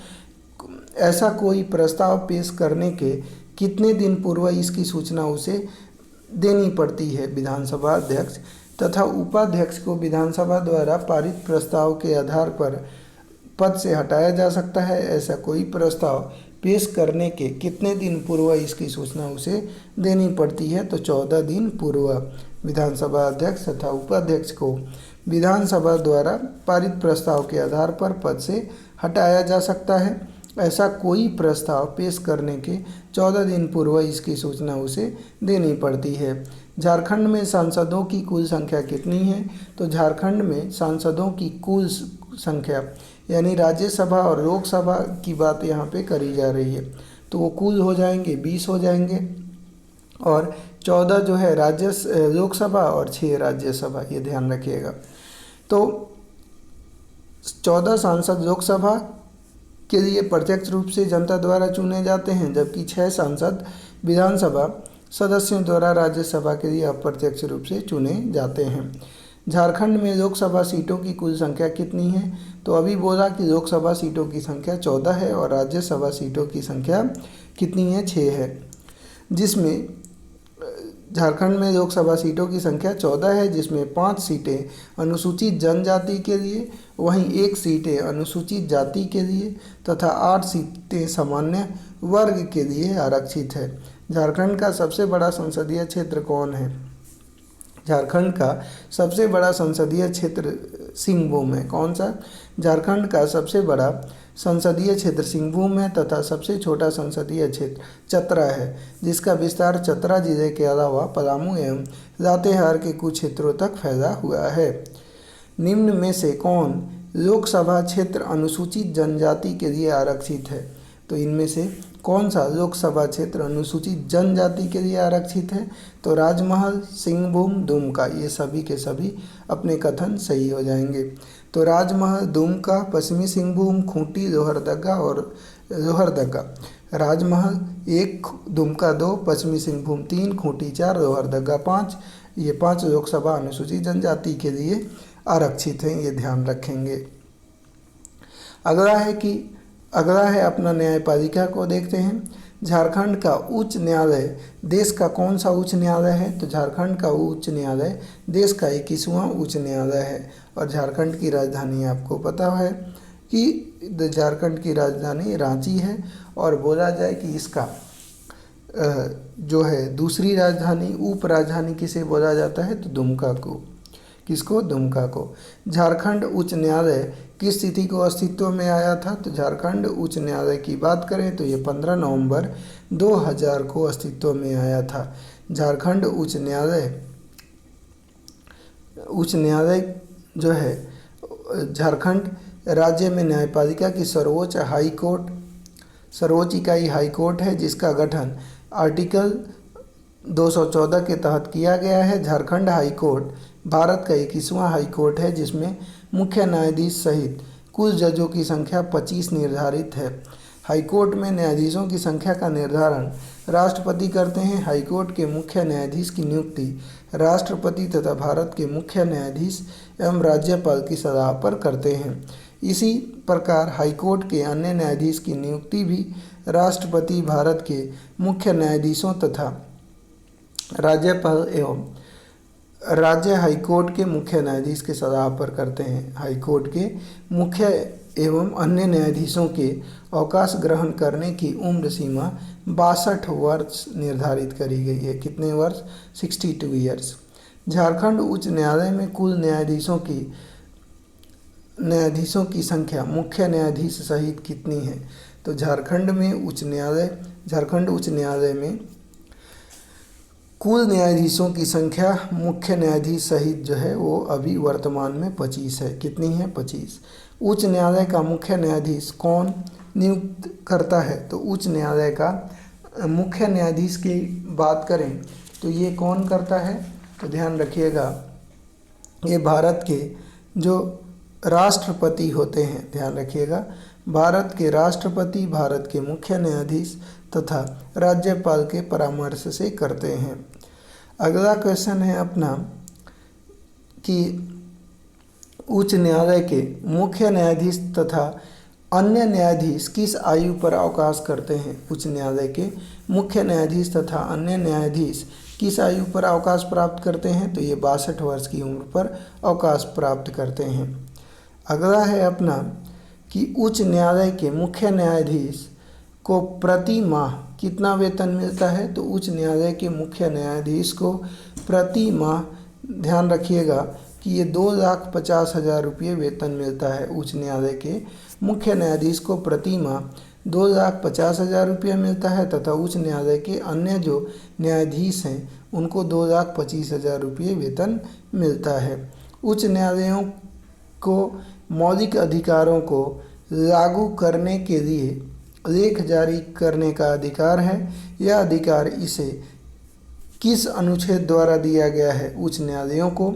S1: ऐसा कोई प्रस्ताव पेश करने के कितने दिन पूर्व इसकी सूचना उसे देनी पड़ती है? विधानसभा अध्यक्ष तथा उपाध्यक्ष को विधानसभा द्वारा पारित प्रस्ताव के आधार पर पद से हटाया जा सकता है। ऐसा कोई प्रस्ताव पेश करने के कितने दिन पूर्व इसकी सूचना उसे देनी पड़ती है? तो 14 दिन पूर्व विधानसभा अध्यक्ष तथा उपाध्यक्ष को विधानसभा द्वारा पारित प्रस्ताव के आधार पर पद से हटाया जा सकता है। ऐसा कोई प्रस्ताव पेश करने के 14 दिन पूर्व इसकी सूचना उसे देनी पड़ती है। झारखंड में सांसदों की कुल संख्या कितनी है? तो झारखंड में सांसदों की कुल संख्या यानी राज्यसभा और लोकसभा की बात यहाँ पे करी जा रही है, तो वो कुल हो जाएंगे 20 हो जाएंगे और 14 जो है लोकसभा और 6 राज्यसभा, ये ध्यान रखिएगा। तो 14 सांसद लोकसभा के लिए प्रत्यक्ष रूप से जनता द्वारा चुने जाते हैं, जबकि 6 सांसद विधानसभा सदस्यों द्वारा राज्यसभा के लिए अप्रत्यक्ष रूप से चुने जाते हैं। झारखंड में लोकसभा सीटों की कुल संख्या कितनी है? तो अभी बोला कि लोकसभा सीटों की संख्या 14 है और राज्यसभा सीटों की संख्या कितनी है? 6 है, जिसमें झारखंड में लोकसभा सीटों की संख्या 14 है, जिसमें 5 सीटें अनुसूचित जनजाति के लिए, वहीं 1 सीटें अनुसूचित जाति के लिए तथा 8 सीटें सामान्य वर्ग के लिए आरक्षित है। झारखंड का सबसे बड़ा संसदीय क्षेत्र कौन है? झारखंड का सबसे बड़ा संसदीय क्षेत्र सिंहभूम है। कौन सा? झारखंड का सबसे बड़ा संसदीय क्षेत्र सिंहभूम है तथा सबसे छोटा संसदीय क्षेत्र चतरा है, जिसका विस्तार चतरा जिले के अलावा पलामू एवं लातेहार के कुछ क्षेत्रों तक फैला हुआ है। निम्न में से कौन लोकसभा क्षेत्र अनुसूचित जनजाति के लिए आरक्षित है? तो इनमें से कौन सा लोकसभा क्षेत्र अनुसूचित जनजाति के लिए आरक्षित है? तो राजमहल, सिंहभूम, दुमका, ये सभी के सभी अपने कथन सही हो जाएंगे। तो राजमहल, दुमका, पश्चिमी सिंहभूम, खूंटी, लोहरदगा और लोहरदगा। राजमहल 1, दुमका 2, पश्चिमी सिंहभूम 3, खूंटी 4, लोहरदगा 5, ये 5 लोकसभा अनुसूचित जनजाति के लिए आरक्षित हैं, ये ध्यान रखेंगे। अगला है अपना न्यायपालिका को देखते हैं। झारखंड का उच्च न्यायालय देश का कौन सा उच्च न्यायालय है? तो झारखंड का उच्च न्यायालय देश का 21वां उच्च न्यायालय है और झारखंड की राजधानी आपको पता है कि झारखंड की राजधानी रांची है और बोला जाए कि इसका जो है दूसरी राजधानी, उप राजधानी किसे बोला जाता है? तो दुमका को। किसको? दुमका को। झारखंड उच्च न्यायालय किस तिथि को अस्तित्व में आया था? तो झारखंड उच्च न्यायालय की बात करें तो ये 15 नवंबर 2000 को अस्तित्व में आया था। झारखंड उच्च न्यायालय जो है झारखंड राज्य में न्यायपालिका की सर्वोच्च इकाई हाई कोर्ट है, जिसका गठन आर्टिकल 214 के तहत किया गया है। झारखंड हाई कोर्ट भारत का 21वां हाई कोर्ट है, जिसमें मुख्य न्यायाधीश सहित कुल जजों की संख्या 25 निर्धारित है। हाई कोर्ट में न्यायाधीशों की संख्या का निर्धारण राष्ट्रपति करते हैं। हाई कोर्ट के मुख्य न्यायाधीश की नियुक्ति राष्ट्रपति तथा भारत के मुख्य न्यायाधीश एवं राज्यपाल की सलाह पर करते हैं। इसी प्रकार हाई कोर्ट के अन्य न्यायाधीश की नियुक्ति भी राष्ट्रपति भारत के मुख्य न्यायाधीशों तथा राज्यपाल एवं राज्य हाई कोर्ट के मुख्य न्यायाधीश के सलाह पर करते हैं। हाई कोर्ट के मुख्य एवं अन्य न्यायाधीशों के अवकाश ग्रहण करने की उम्र सीमा 62 वर्ष निर्धारित करी गई है। कितने वर्ष? 62 ईयर्स। झारखंड उच्च न्यायालय में कुल न्यायाधीशों की संख्या मुख्य न्यायाधीश सहित कितनी है? तो झारखंड उच्च न्यायालय में कुल न्यायाधीशों की संख्या मुख्य न्यायाधीश सहित जो है वो अभी वर्तमान में 25 है। कितनी है? 25। उच्च न्यायालय का मुख्य न्यायाधीश कौन नियुक्त करता है? तो उच्च न्यायालय का मुख्य न्यायाधीश की बात करें तो ये कौन करता है? तो ध्यान रखिएगा, ये भारत के जो राष्ट्रपति होते हैं, ध्यान रखिएगा, भारत के राष्ट्रपति भारत के मुख्य न्यायाधीश तथा राज्यपाल के परामर्श से करते हैं। अगला क्वेश्चन है अपना कि उच्च न्यायालय के मुख्य न्यायाधीश तथा अन्य न्यायाधीश किस आयु पर अवकाश करते हैं? उच्च न्यायालय के मुख्य न्यायाधीश तथा अन्य न्यायाधीश किस आयु पर अवकाश प्राप्त करते हैं? तो ये 62 वर्ष की उम्र पर अवकाश प्राप्त करते हैं। अगला है अपना कि उच्च न्यायालय के मुख्य न्यायाधीश को प्रति माह कितना वेतन मिलता है? तो उच्च न्यायालय के मुख्य न्यायाधीश को प्रति माह, ध्यान रखिएगा कि ये 2,50,000 रुपये वेतन मिलता है। उच्च न्यायालय के मुख्य न्यायाधीश को प्रति माह 2,50,000 रुपये मिलता है तथा उच्च न्यायालय के अन्य जो न्यायाधीश हैं उनको 2,25,000 रुपये वेतन मिलता है। उच्च न्यायालयों को मौलिक अधिकारों को लागू करने के लिए लेख जारी करने का अधिकार है। यह अधिकार इसे किस अनुच्छेद द्वारा दिया गया है? उच्च न्यायालयों को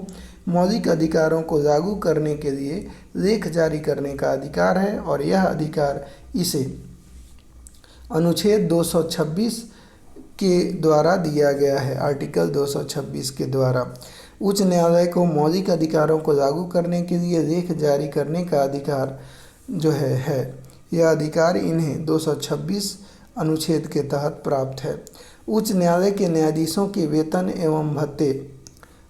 S1: मौलिक अधिकारों को लागू करने के लिए लेख जारी करने का अधिकार है और यह अधिकार इसे अनुच्छेद 226 के द्वारा दिया गया है। आर्टिकल 226 के द्वारा उच्च न्यायालय को मौलिक अधिकारों को लागू करने के लिए लेख जारी करने का अधिकार जो है यह अधिकार इन्हें 226 अनुच्छेद के तहत प्राप्त है। उच्च न्यायालय के न्यायाधीशों के वेतन एवं भत्ते,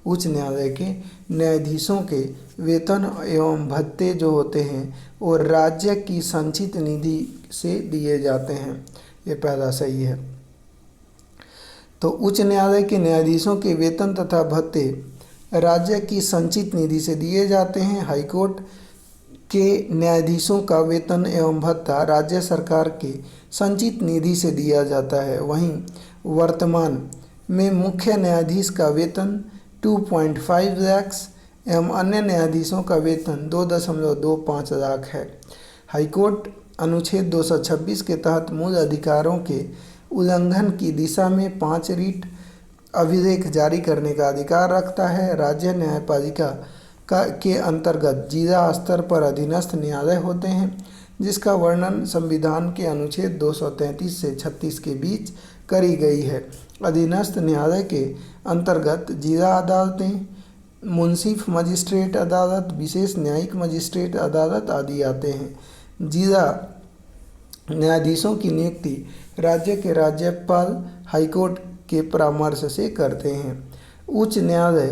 S1: उच्च न्यायालय के न्यायाधीशों के वेतन एवं भत्ते जो होते हैं वो राज्य की संचित निधि से दिए जाते हैं। ये पहला सही है। तो उच्च न्यायालय के न्यायाधीशों के वेतन तथा भत्ते राज्य की संचित निधि से दिए जाते हैं। हाईकोर्ट के न्यायाधीशों का वेतन एवं भत्ता राज्य सरकार के संचित निधि से दिया जाता है। वहीं वर्तमान में मुख्य न्यायाधीश का वेतन 2.5 लाख एवं अन्य न्यायाधीशों का वेतन 2.25 लाख है। हाईकोर्ट अनुच्छेद 226 के तहत मूल अधिकारों के उल्लंघन की दिशा में 5 रिट अभिलेख जारी करने का अधिकार रखता है। राज्य न्यायपालिका के अंतर्गत जिला स्तर पर अधीनस्थ न्यायालय होते हैं, जिसका वर्णन संविधान के अनुच्छेद 233 से 36 के बीच करी गई है। अधीनस्थ न्यायालय के अंतर्गत जिला अदालतें, मुंसिफ मजिस्ट्रेट अदालत, विशेष न्यायिक मजिस्ट्रेट अदालत आदि आते हैं। जिला न्यायाधीशों की नियुक्ति राज्य के राज्यपाल हाईकोर्ट के परामर्श से करते हैं। उच्च न्यायालय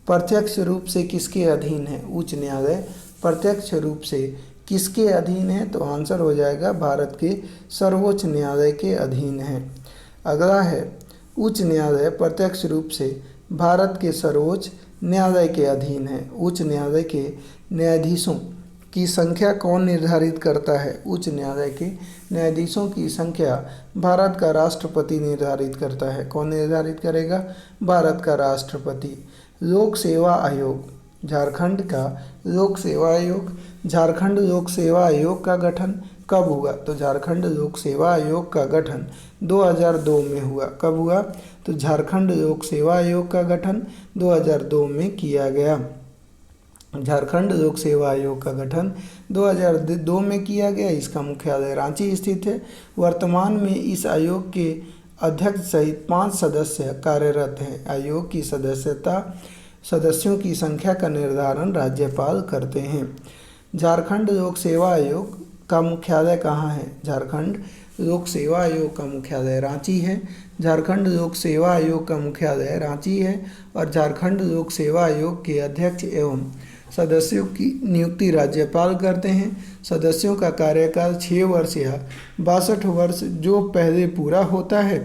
S1: प्रत्यक्ष रूप से किसके अधीन है? उच्च न्यायालय प्रत्यक्ष रूप से किसके अधीन है? तो आंसर हो जाएगा भारत के सर्वोच्च न्यायालय के अधीन है। अगला है उच्च न्यायालय प्रत्यक्ष रूप से भारत के सर्वोच्च न्यायालय के अधीन है। उच्च न्यायालय के न्यायाधीशों की संख्या कौन निर्धारित करता है? उच्च न्यायालय के न्यायाधीशों की संख्या भारत का राष्ट्रपति निर्धारित करता है। कौन निर्धारित करेगा? भारत का राष्ट्रपति। लोक सेवा आयोग, झारखंड का लोक सेवा आयोग। झारखंड लोक सेवा आयोग का गठन कब हुआ? तो झारखंड लोक सेवा आयोग का गठन 2002 में हुआ। कब हुआ? तो झारखंड लोक सेवा आयोग का गठन 2002 में किया गया। झारखंड लोक सेवा आयोग का गठन 2002 में किया गया। इसका मुख्यालय रांची स्थित है। वर्तमान में इस आयोग के अध्यक्ष सहित 5 सदस्य कार्यरत हैं। आयोग की सदस्यों की संख्या का निर्धारण राज्यपाल करते हैं। झारखंड लोक सेवा आयोग का मुख्यालय कहाँ है? झारखंड लोक सेवा आयोग का मुख्यालय रांची है। झारखंड लोक सेवा आयोग का मुख्यालय रांची है और झारखंड लोक सेवा आयोग के अध्यक्ष एवं सदस्यों की नियुक्ति राज्यपाल करते हैं। सदस्यों का कार्यकाल 6 वर्ष या 62 वर्ष जो पहले पूरा होता है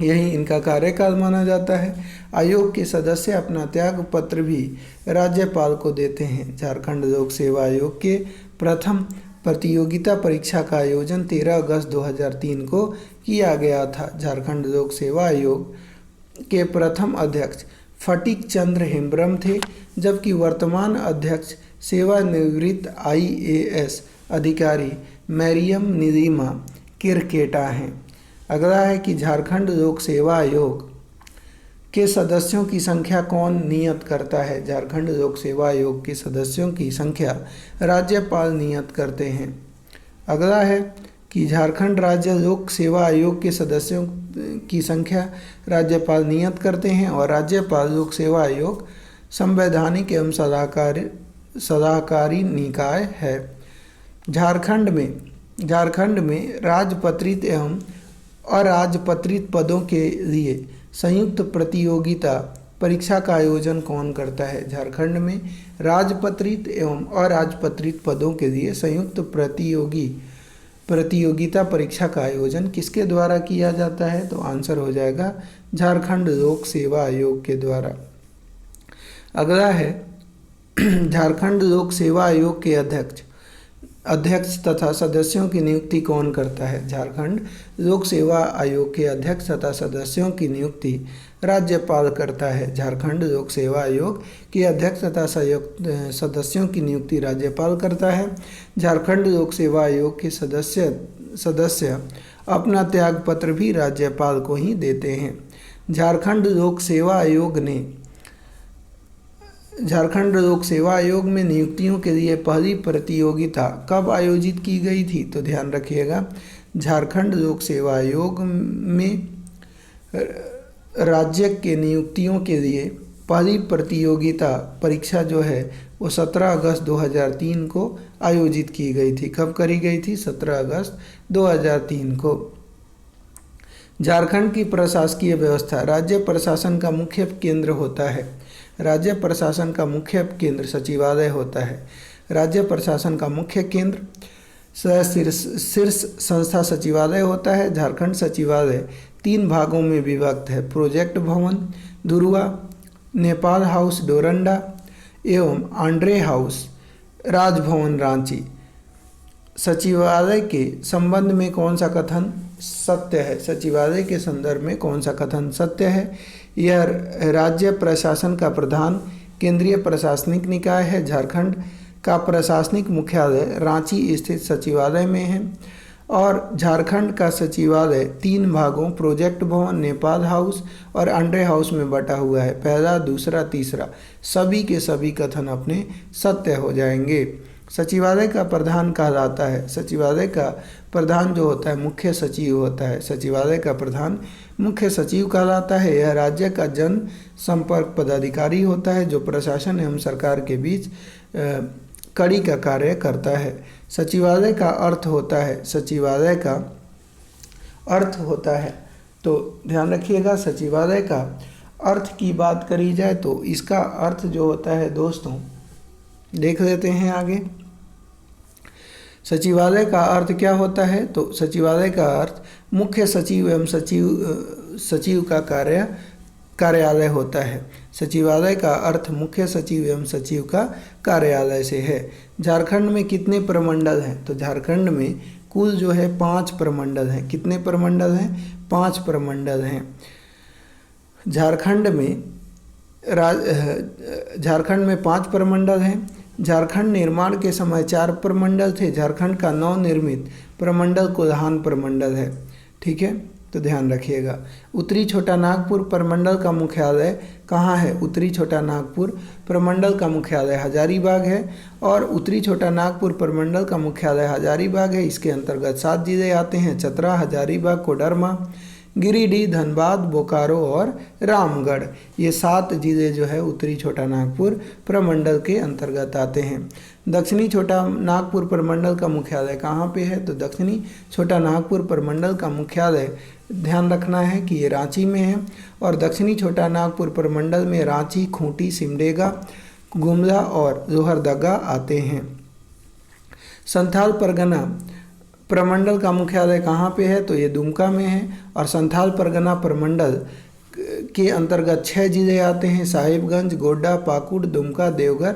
S1: यही इनका कार्यकाल माना जाता है। आयोग के सदस्य अपना त्याग पत्र भी राज्यपाल को देते हैं। झारखंड लोक सेवा आयोग के प्रथम प्रतियोगिता परीक्षा का आयोजन 13 अगस्त 2003 को किया गया था। झारखंड लोक सेवा आयोग के प्रथम अध्यक्ष फटिक चंद्र हेम्ब्रम थे, जबकि वर्तमान अध्यक्ष सेवानिवृत्त IAS अधिकारी मैरियम निरीमा किरकेटा हैं। अगला है कि झारखंड लोक सेवा आयोग के सदस्यों की संख्या कौन नियत करता है? झारखंड लोक सेवा आयोग के सदस्यों की संख्या राज्यपाल नियत करते हैं। अगला है कि झारखंड राज्य लोक सेवा आयोग के सदस्यों की संख्या राज्यपाल नियत करते हैं और राज्यपाल लोक सेवा आयोग संवैधानिक एवं सलाहकारी निकाय है। झारखंड में राजपत्रित एवं अराजपत्रित पदों के लिए संयुक्त प्रतियोगिता परीक्षा का आयोजन कौन करता है? झारखंड में राजपत्रित एवं अराजपत्रित पदों के लिए संयुक्त प्रतियोगिता परीक्षा का आयोजन किसके द्वारा किया जाता है? तो आंसर हो जाएगा झारखंड लोक सेवा आयोग के द्वारा। अगला है झारखंड लोक सेवा आयोग के अध्यक्ष तथा सदस्यों की नियुक्ति कौन करता है? झारखंड लोक सेवा आयोग के अध्यक्ष तथा सदस्यों की नियुक्ति राज्यपाल करता है। झारखंड लोक सेवा आयोग के अध्यक्ष तथा सदस्यों की नियुक्ति राज्यपाल करता है। झारखंड लोक सेवा आयोग के सदस्य अपना त्याग पत्र भी राज्यपाल को ही देते हैं। झारखंड लोक सेवा आयोग में नियुक्तियों के लिए पहली प्रतियोगिता कब आयोजित की गई थी? तो ध्यान रखिएगा, झारखंड लोक सेवा आयोग में राज्य के नियुक्तियों के लिए पहली प्रतियोगिता परीक्षा जो है वो 17 अगस्त 2003 को आयोजित की गई थी। कब करी गई थी? 17 अगस्त 2003 को। झारखंड की प्रशासकीय व्यवस्था राज्य प्रशासन का मुख्य केंद्र होता है। राज्य प्रशासन का मुख्य केंद्र सचिवालय होता है। राज्य प्रशासन का मुख्य केंद्र शीर्ष संस्था सचिवालय होता है। झारखंड सचिवालय 3 भागों में विभक्त है: प्रोजेक्ट भवन धुरुआ, नेपाल हाउस डोरंडा एवं आंड्रे हाउस राजभवन रांची। सचिवालय के संबंध में कौन सा कथन सत्य है? सचिवालय के संदर्भ में कौन सा कथन सत्य है? यह राज्य प्रशासन का प्रधान केंद्रीय प्रशासनिक निकाय है। झारखंड का प्रशासनिक मुख्यालय रांची स्थित सचिवालय में है और झारखंड का सचिवालय 3 भागों प्रोजेक्ट भवन, नेपाल हाउस और अंडे हाउस में बटा हुआ है। पहला, दूसरा, तीसरा सभी के सभी कथन अपने सत्य हो जाएंगे। सचिवालय का प्रधान कहलाता है, सचिवालय का प्रधान जो होता है मुख्य सचिव होता है। सचिवालय का प्रधान मुख्य सचिव कहलाता है। यह राज्य का जन संपर्क पदाधिकारी होता है जो प्रशासन एवं सरकार के बीच कड़ी का कार्य करता है। सचिवालय का अर्थ होता है, सचिवालय का अर्थ होता है, तो ध्यान रखिएगा सचिवालय का अर्थ की बात करी जाए तो इसका अर्थ जो होता है दोस्तों देख लेते हैं आगे। सचिवालय का अर्थ क्या होता है? तो सचिवालय का अर्थ मुख्य सचिव एवं सचिव का कार्यालय होता है। सचिवालय का अर्थ मुख्य सचिव एवं सचिव का कार्यालय से है। झारखंड में कितने प्रमंडल हैं? तो झारखंड में कुल जो है 5 प्रमंडल हैं। कितने प्रमंडल हैं? 5 प्रमंडल हैं। झारखंड में 5 प्रमंडल हैं। झारखंड निर्माण के समय 4 प्रमंडल थे। झारखंड का नवनिर्मित प्रमंडल कोल्हान प्रमंडल है। ठीक है, तो ध्यान रखिएगा। उत्तरी छोटा नागपुर प्रमंडल का मुख्यालय कहाँ है? उत्तरी छोटा नागपुर प्रमंडल का मुख्यालय हजारीबाग है और उत्तरी छोटा नागपुर प्रमंडल का मुख्यालय हजारीबाग है। इसके अंतर्गत 7 जिले आते हैं: चतरा, हजारीबाग, कोडरमा, गिरिडीह, धनबाद, बोकारो और रामगढ़। ये 7 जिले जो है उत्तरी छोटा नागपुर प्रमंडल के अंतर्गत आते हैं। दक्षिणी छोटा नागपुर प्रमंडल का मुख्यालय कहाँ पे है? तो दक्षिणी छोटा नागपुर प्रमंडल का मुख्यालय ध्यान रखना है कि ये रांची में है और दक्षिणी छोटा नागपुर प्रमंडल में रांची, खूंटी, सिमडेगा, गुमला और लोहरदगा आते हैं। संथाल परगना प्रमंडल का मुख्यालय कहाँ पे है? तो ये दुमका में है और संथाल परगना प्रमंडल के अंतर्गत 6 जिले आते हैं: साहिबगंज, गोड्डा, पाकुड़, दुमका, देवघर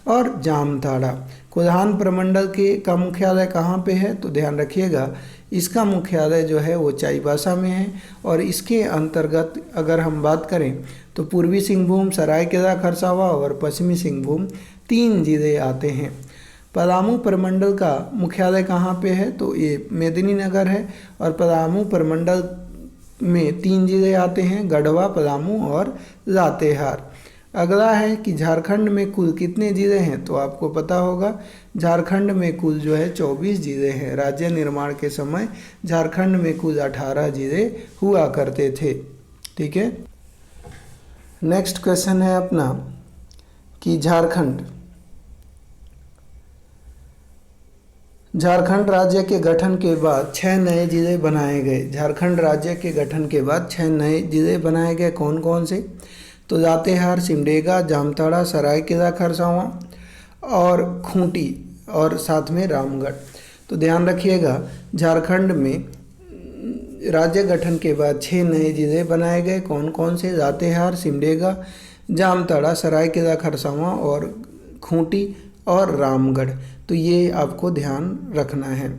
S1: और जामताड़ा। कोल्हान प्रमंडल का मुख्यालय कहाँ पे है? तो ध्यान रखिएगा, इसका मुख्यालय जो है वो चाईबासा में है और इसके अंतर्गत अगर हम बात करें तो पूर्वी सिंहभूम, सरायकेला खरसावां और पश्चिमी सिंहभूम 3 जिले आते हैं। पलामू प्रमंडल का मुख्यालय कहाँ पे है? तो ये मेदिनीनगर है और पलामू प्रमंडल में 3 जिले आते हैं: गढ़वा, पलामू और लातेहार। अगला है कि झारखंड में कुल कितने जिले हैं? तो आपको पता होगा झारखंड में कुल जो है 24 जिले हैं। राज्य निर्माण के समय झारखंड में कुल 18 जिले हुआ करते थे। ठीक है, नेक्स्ट क्वेश्चन है अपना कि झारखंड राज्य के गठन के बाद 6 नए जिले बनाए गए। झारखंड राज्य के गठन के बाद 6 नए जिले बनाए गए। कौन कौन से? तो लातेहार, सिमडेगा, जामताड़ा, सरायकेला खरसावां और खूंटी और साथ में रामगढ़। तो ध्यान रखिएगा, झारखंड में राज्य गठन के बाद 6 नए जिले बनाए गए। कौन कौन से? लातेहार, सिमडेगा, जामताड़ा, सरायकेला खरसावां और खूंटी और रामगढ़। तो ये आपको ध्यान रखना है।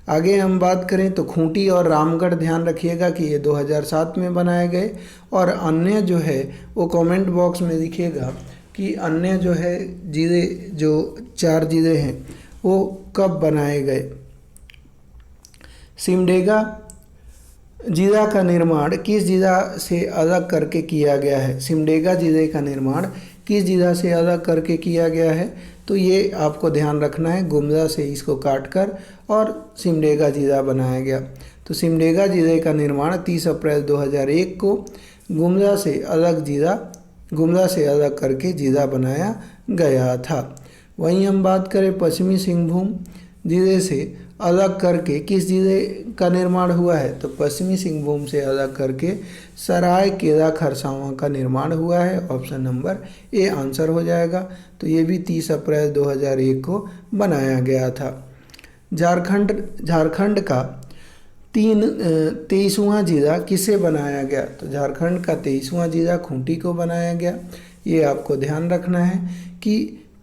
S1: आगे हम बात करें तो खूंटी और रामगढ़ ध्यान रखिएगा कि ये 2007 में बनाए गए और अन्य जो है वो कमेंट बॉक्स में लिखिएगा कि अन्य जो है जिले, जो 4 जिले हैं वो कब बनाए गए। सिमडेगा जिला का निर्माण किस जिला से अलग करके किया गया है? सिमडेगा जिले का निर्माण किस जिला से अलग करके किया गया है? तो ये आपको ध्यान रखना है, गुमला से इसको काटकर और सिमडेगा जिला बनाया गया। तो सिमडेगा जिले का निर्माण 30 अप्रैल 2001 को गुमला से अलग करके जिला बनाया गया था। वहीं हम बात करें पश्चिमी सिंहभूम जिले से अलग करके किस जिले का निर्माण हुआ है? तो पश्चिमी सिंहभूम से अलग करके सरायकेला खरसावां का निर्माण हुआ है। ऑप्शन नंबर ए आंसर हो जाएगा। तो ये भी 30 अप्रैल 2001 को बनाया गया था। झारखंड का 23वां जिला किसे बनाया गया? तो झारखंड का 23वां जिला खूंटी को बनाया गया। ये आपको ध्यान रखना है कि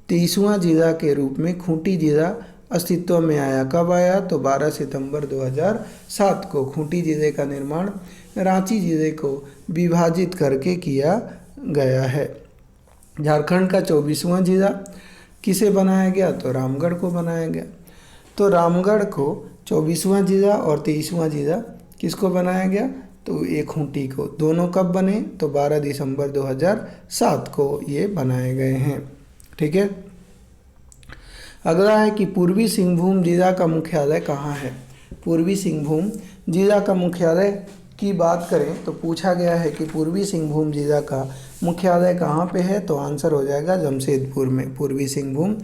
S1: 23वां जिला के रूप में खूंटी जिला अस्तित्व में आया। कब आया? तो 12 सितंबर 2007 को खूंटी जिले का निर्माण रांची जिले को विभाजित करके किया गया है। झारखंड का 24वां जिला किसे बनाया गया? तो रामगढ़ को बनाया गया। तो रामगढ़ को 24वां जिला और 23वां जिला किसको बनाया गया? तो ये खूंटी को। दोनों कब बने? तो 12 दिसंबर 2007 को ये बनाए गए हैं। ठीक है, अगला है कि पूर्वी सिंहभूम जिला का मुख्यालय कहाँ है? पूर्वी सिंहभूम जिला का मुख्यालय की बात करें तो पूछा गया है कि पूर्वी सिंहभूम जिला का मुख्यालय कहाँ पे है? तो आंसर हो जाएगा जमशेदपुर में। पूर्वी सिंहभूम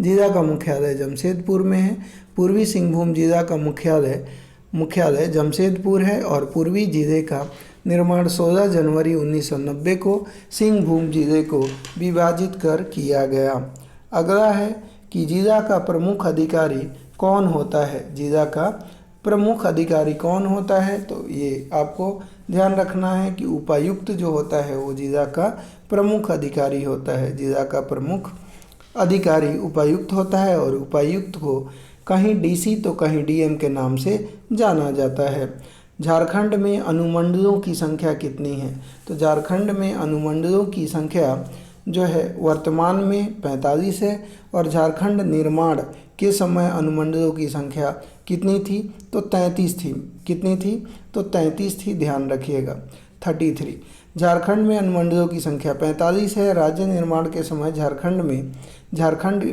S1: जिला का मुख्यालय जमशेदपुर में है। पूर्वी सिंहभूम जिला का मुख्यालय जमशेदपुर है और पूर्वी जिले का निर्माण 16 जनवरी 1990 को सिंहभूम जिले को विभाजित कर किया गया। अगला है कि जिला का प्रमुख अधिकारी कौन होता है, जीरा का प्रमुख अधिकारी कौन होता है? तो ये आपको ध्यान रखना है कि उपायुक्त जो होता है वो जीरा का प्रमुख अधिकारी होता है। जीरा का प्रमुख अधिकारी उपायुक्त होता है और उपायुक्त को कहीं डीसी तो कहीं डीएम के नाम से जाना जाता है। झारखंड में अनुमंडलों की संख्या कितनी है? तो झारखंड में अनुमंडलों की संख्या जो है वर्तमान में 45 है और झारखंड निर्माण के समय अनुमंडलों की संख्या कितनी थी? तो 33 थी। कितनी थी? तो 33 थी, ध्यान रखिएगा, 33। झारखंड में अनुमंडलों की संख्या 45 है। राज्य निर्माण के समय झारखंड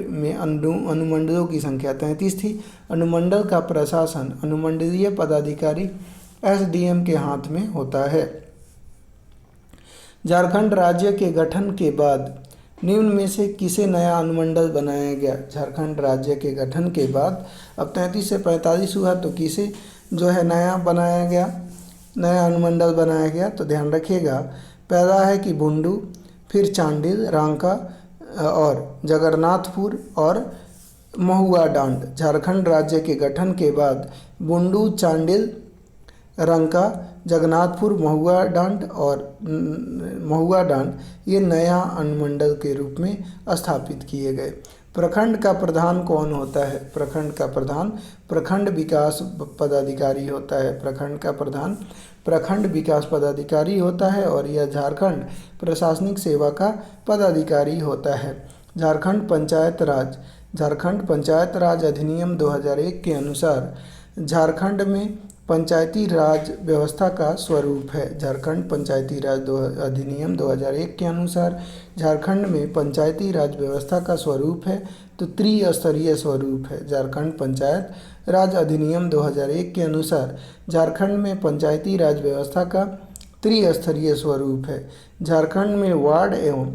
S1: में अनुमंडलों की संख्या 33 थी। अनुमंडल का प्रशासन अनुमंडलीय पदाधिकारी एसडीएम के हाथ में होता है। झारखंड राज्य के गठन के बाद निम्न में से किसे नया अनुमंडल बनाया गया? झारखंड राज्य के गठन के बाद अब 33 से 45 हुआ तो किसे जो है नया बनाया गया, नया अनुमंडल बनाया गया? तो ध्यान रखिएगा, पहला है कि बुंडू, फिर चांडिल, रांका और जगन्नाथपुर और महुआ डांड। झारखंड राज्य के गठन के बाद बुंडू, चांडिल, रंका, जगन्नाथपुर, महुआ डांड ये नया अनुमंडल के रूप में स्थापित किए गए। प्रखंड का प्रधान कौन होता है? प्रखंड का प्रधान प्रखंड विकास पदाधिकारी होता है। प्रखंड का प्रधान प्रखंड विकास पदाधिकारी होता है और यह झारखंड प्रशासनिक सेवा का पदाधिकारी होता है। झारखंड पंचायत राज अधिनियम 2001 के अनुसार झारखंड में पंचायती राज व्यवस्था का स्वरूप है। झारखंड पंचायती राज अधिनियम 2001 के अनुसार झारखंड में पंचायती राज व्यवस्था का स्वरूप है तो त्रिस्तरीय स्वरूप है। झारखंड पंचायत राज अधिनियम 2001 के अनुसार झारखंड में पंचायती राज व्यवस्था का त्रिस्तरीय स्वरूप है। झारखंड में वार्ड एवं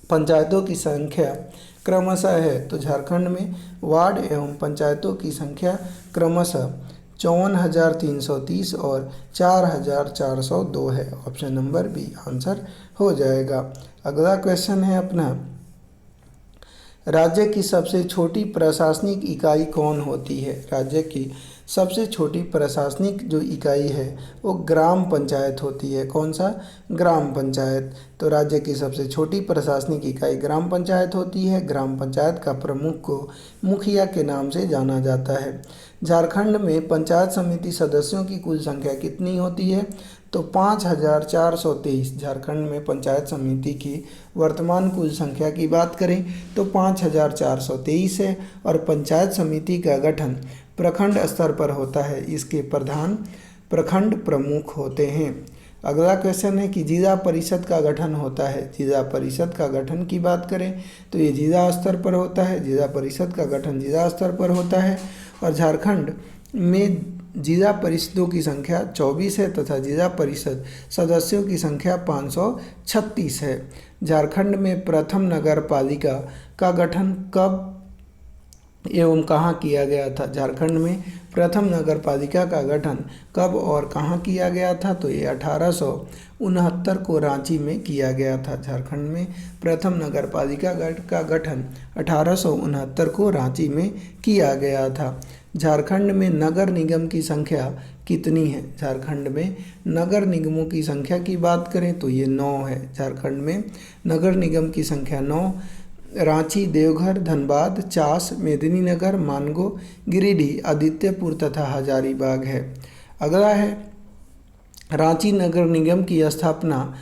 S1: पंचायतों की संख्या क्रमशः है, तो झारखंड में वार्ड एवं पंचायतों की संख्या क्रमशः 54,330 और 4,402 है। ऑप्शन नंबर बी आंसर हो जाएगा। अगला क्वेश्चन है अपना, राज्य की सबसे छोटी प्रशासनिक इकाई कौन होती है? राज्य की सबसे छोटी प्रशासनिक जो इकाई है वो ग्राम पंचायत होती है। कौन सा? ग्राम पंचायत। तो राज्य की सबसे छोटी प्रशासनिक इकाई ग्राम पंचायत होती है। ग्राम पंचायत का प्रमुख को मुखिया के नाम से जाना जाता है। झारखंड में पंचायत समिति सदस्यों की कुल संख्या कितनी होती है? तो 5,423। झारखंड में पंचायत समिति की वर्तमान कुल संख्या की बात करें तो 5,423 है और पंचायत समिति का गठन प्रखंड स्तर पर होता है। इसके प्रधान प्रखंड प्रमुख होते हैं। अगला क्वेश्चन है कि जिला परिषद का गठन होता है। जिला परिषद का गठन की बात करें तो ये जिला स्तर पर होता है। जिला परिषद का गठन जिला स्तर पर होता है और झारखंड में जिला परिषदों की संख्या 24 है तथा जिला परिषद सदस्यों की संख्या 536 है। झारखंड में प्रथम नगर पालिका का गठन कब एवं कहाँ किया गया था? झारखंड में प्रथम नगर पालिका का गठन कब और कहाँ किया गया था? तो ये 1869 को रांची में किया गया था। झारखंड में प्रथम नगर पालिका का गठन 1869 को रांची में किया गया था। झारखंड में नगर निगम की संख्या कितनी है? झारखंड में नगर निगमों की संख्या की बात करें तो ये 9 है। झारखंड में नगर निगम की संख्या 9। रांची, देवघर, धनबाद, चास, मेदिनीनगर, मानगो, गिरिडीह, आदित्यपुर तथा हजारीबाग है। अगला है रांची नगर निगम की स्थापना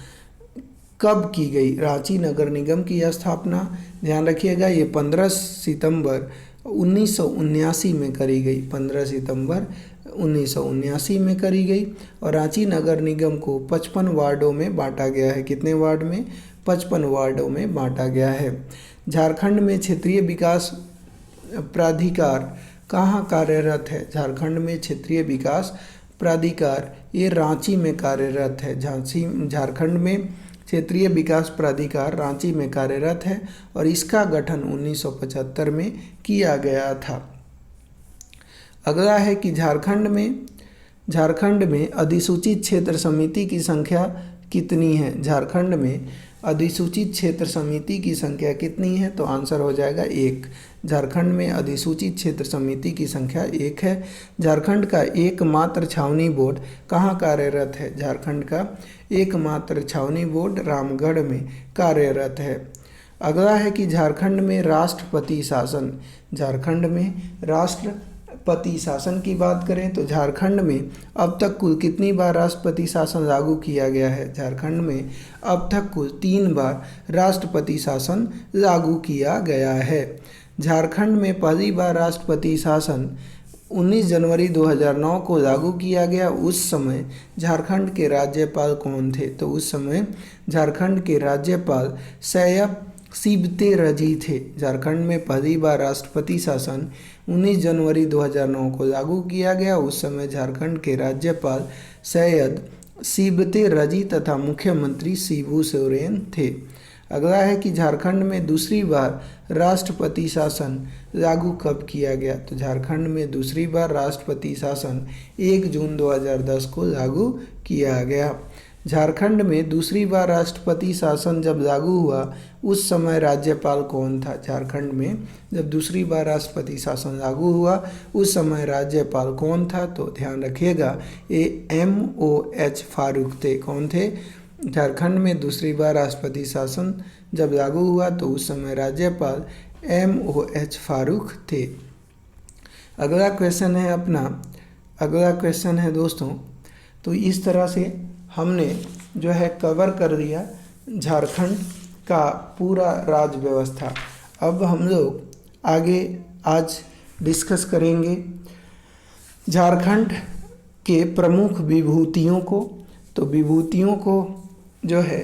S1: कब की गई? रांची नगर निगम की स्थापना ध्यान रखिएगा ये 15 सितंबर 1979 में करी गई। 15 सितंबर 1979 में करी गई और रांची नगर निगम को 55 वार्डों में बांटा गया है। कितने वार्ड में? 55 वार्डों में बांटा गया है। झारखंड में क्षेत्रीय विकास प्राधिकार कहाँ कार्यरत है? झारखंड में क्षेत्रीय विकास प्राधिकार ये रांची में कार्यरत है। झारखंड में क्षेत्रीय विकास प्राधिकार रांची में कार्यरत है और इसका गठन 1975 में किया गया था। अगला है कि झारखंड में अधिसूचित क्षेत्र समिति की संख्या कितनी है? झारखंड में अधिसूचित क्षेत्र समिति की संख्या कितनी है? तो आंसर हो जाएगा 1। झारखंड में अधिसूचित क्षेत्र समिति की संख्या 1 है। झारखंड का एकमात्र छावनी बोर्ड कहाँ कार्यरत है? झारखंड का एकमात्र छावनी बोर्ड रामगढ़ में कार्यरत है। अगला है कि झारखंड में राष्ट्रपति शासन, झारखंड में राष्ट्रपति शासन की बात करें तो झारखंड में अब तक कुल कितनी बार राष्ट्रपति शासन लागू किया गया है? झारखंड में अब तक कुल 3 बार राष्ट्रपति शासन लागू किया गया है। झारखंड में पहली बार राष्ट्रपति शासन 19 जनवरी 2009 को लागू किया गया। उस समय झारखंड के राज्यपाल कौन थे? तो उस समय झारखंड के राज्यपाल सैयद सिबते रजी थे। झारखंड में पहली बार राष्ट्रपति शासन 19 जनवरी 2009 को लागू किया गया। उस समय झारखंड के राज्यपाल सैयद सिबते रजी तथा मुख्यमंत्री शिबू सोरेन थे। अगला है कि झारखंड में दूसरी बार राष्ट्रपति शासन लागू कब किया गया? तो झारखंड में दूसरी बार राष्ट्रपति शासन 1 जून 2010 को लागू किया गया। झारखंड में दूसरी बार राष्ट्रपति शासन जब लागू हुआ उस समय राज्यपाल कौन था? झारखंड में जब दूसरी बार राष्ट्रपति शासन लागू हुआ उस समय राज्यपाल कौन था? तो ध्यान रखिएगा MOH फारूक थे। कौन थे? झारखंड में दूसरी बार राष्ट्रपति शासन जब लागू हुआ तो उस समय राज्यपाल MOH फारूक थे। अगला क्वेश्चन है दोस्तों, तो इस तरह से हमने जो है कवर कर दिया झारखंड का पूरा राज्य व्यवस्था। अब हम लोग आगे आज डिस्कस करेंगे झारखंड के प्रमुख विभूतियों को। तो विभूतियों को जो है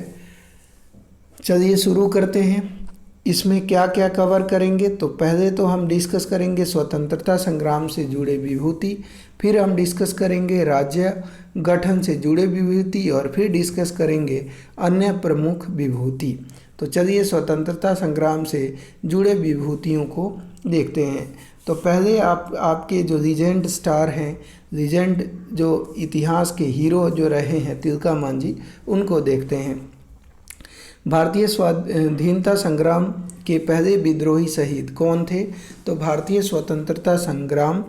S1: चलिए शुरू करते हैं। इसमें क्या क्या कवर करेंगे? तो पहले तो हम डिस्कस करेंगे स्वतंत्रता संग्राम से जुड़े विभूति, फिर हम डिस्कस करेंगे राज्य गठन से जुड़े विभूति और फिर डिस्कस करेंगे अन्य प्रमुख विभूति। तो चलिए स्वतंत्रता संग्राम से जुड़े विभूतियों को देखते हैं। तो पहले आपके जो लीजेंड स्टार हैं, लीजेंड जो इतिहास के हीरो जो रहे हैं तिलका मांझी, उनको देखते हैं। भारतीय स्वाधीनता संग्राम के पहले विद्रोही शहीद कौन थे? तो भारतीय स्वतंत्रता संग्राम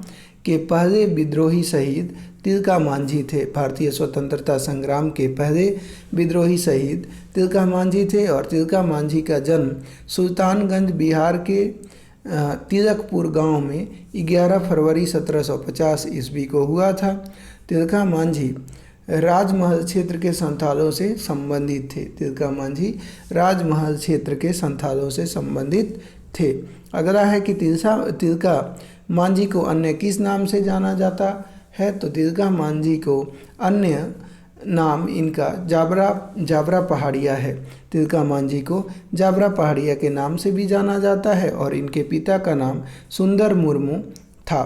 S1: के पहले विद्रोही शहीद तिलका मांझी थे। भारतीय स्वतंत्रता संग्राम के पहले विद्रोही शहीद तिलका मांझी थे और तिलका मांझी का जन्म सुल्तानगंज बिहार के तिलकपुर गांव में 11 फरवरी 1750 ईस्वी को हुआ था। तिलका मांझी राजमहल क्षेत्र के संथालों से संबंधित थे। तिलका मांझी राजमहल क्षेत्र के संथालों से संबंधित थे। अगला है कि तिलका मांझी को अन्य किस नाम से जाना जाता है? तो तिलका मांझी को अन्य नाम इनका जाबरा पहाड़िया है। तिलका मांझी को जाबरा पहाड़िया के नाम से भी जाना जाता है और इनके पिता का नाम सुंदर मुर्मू था।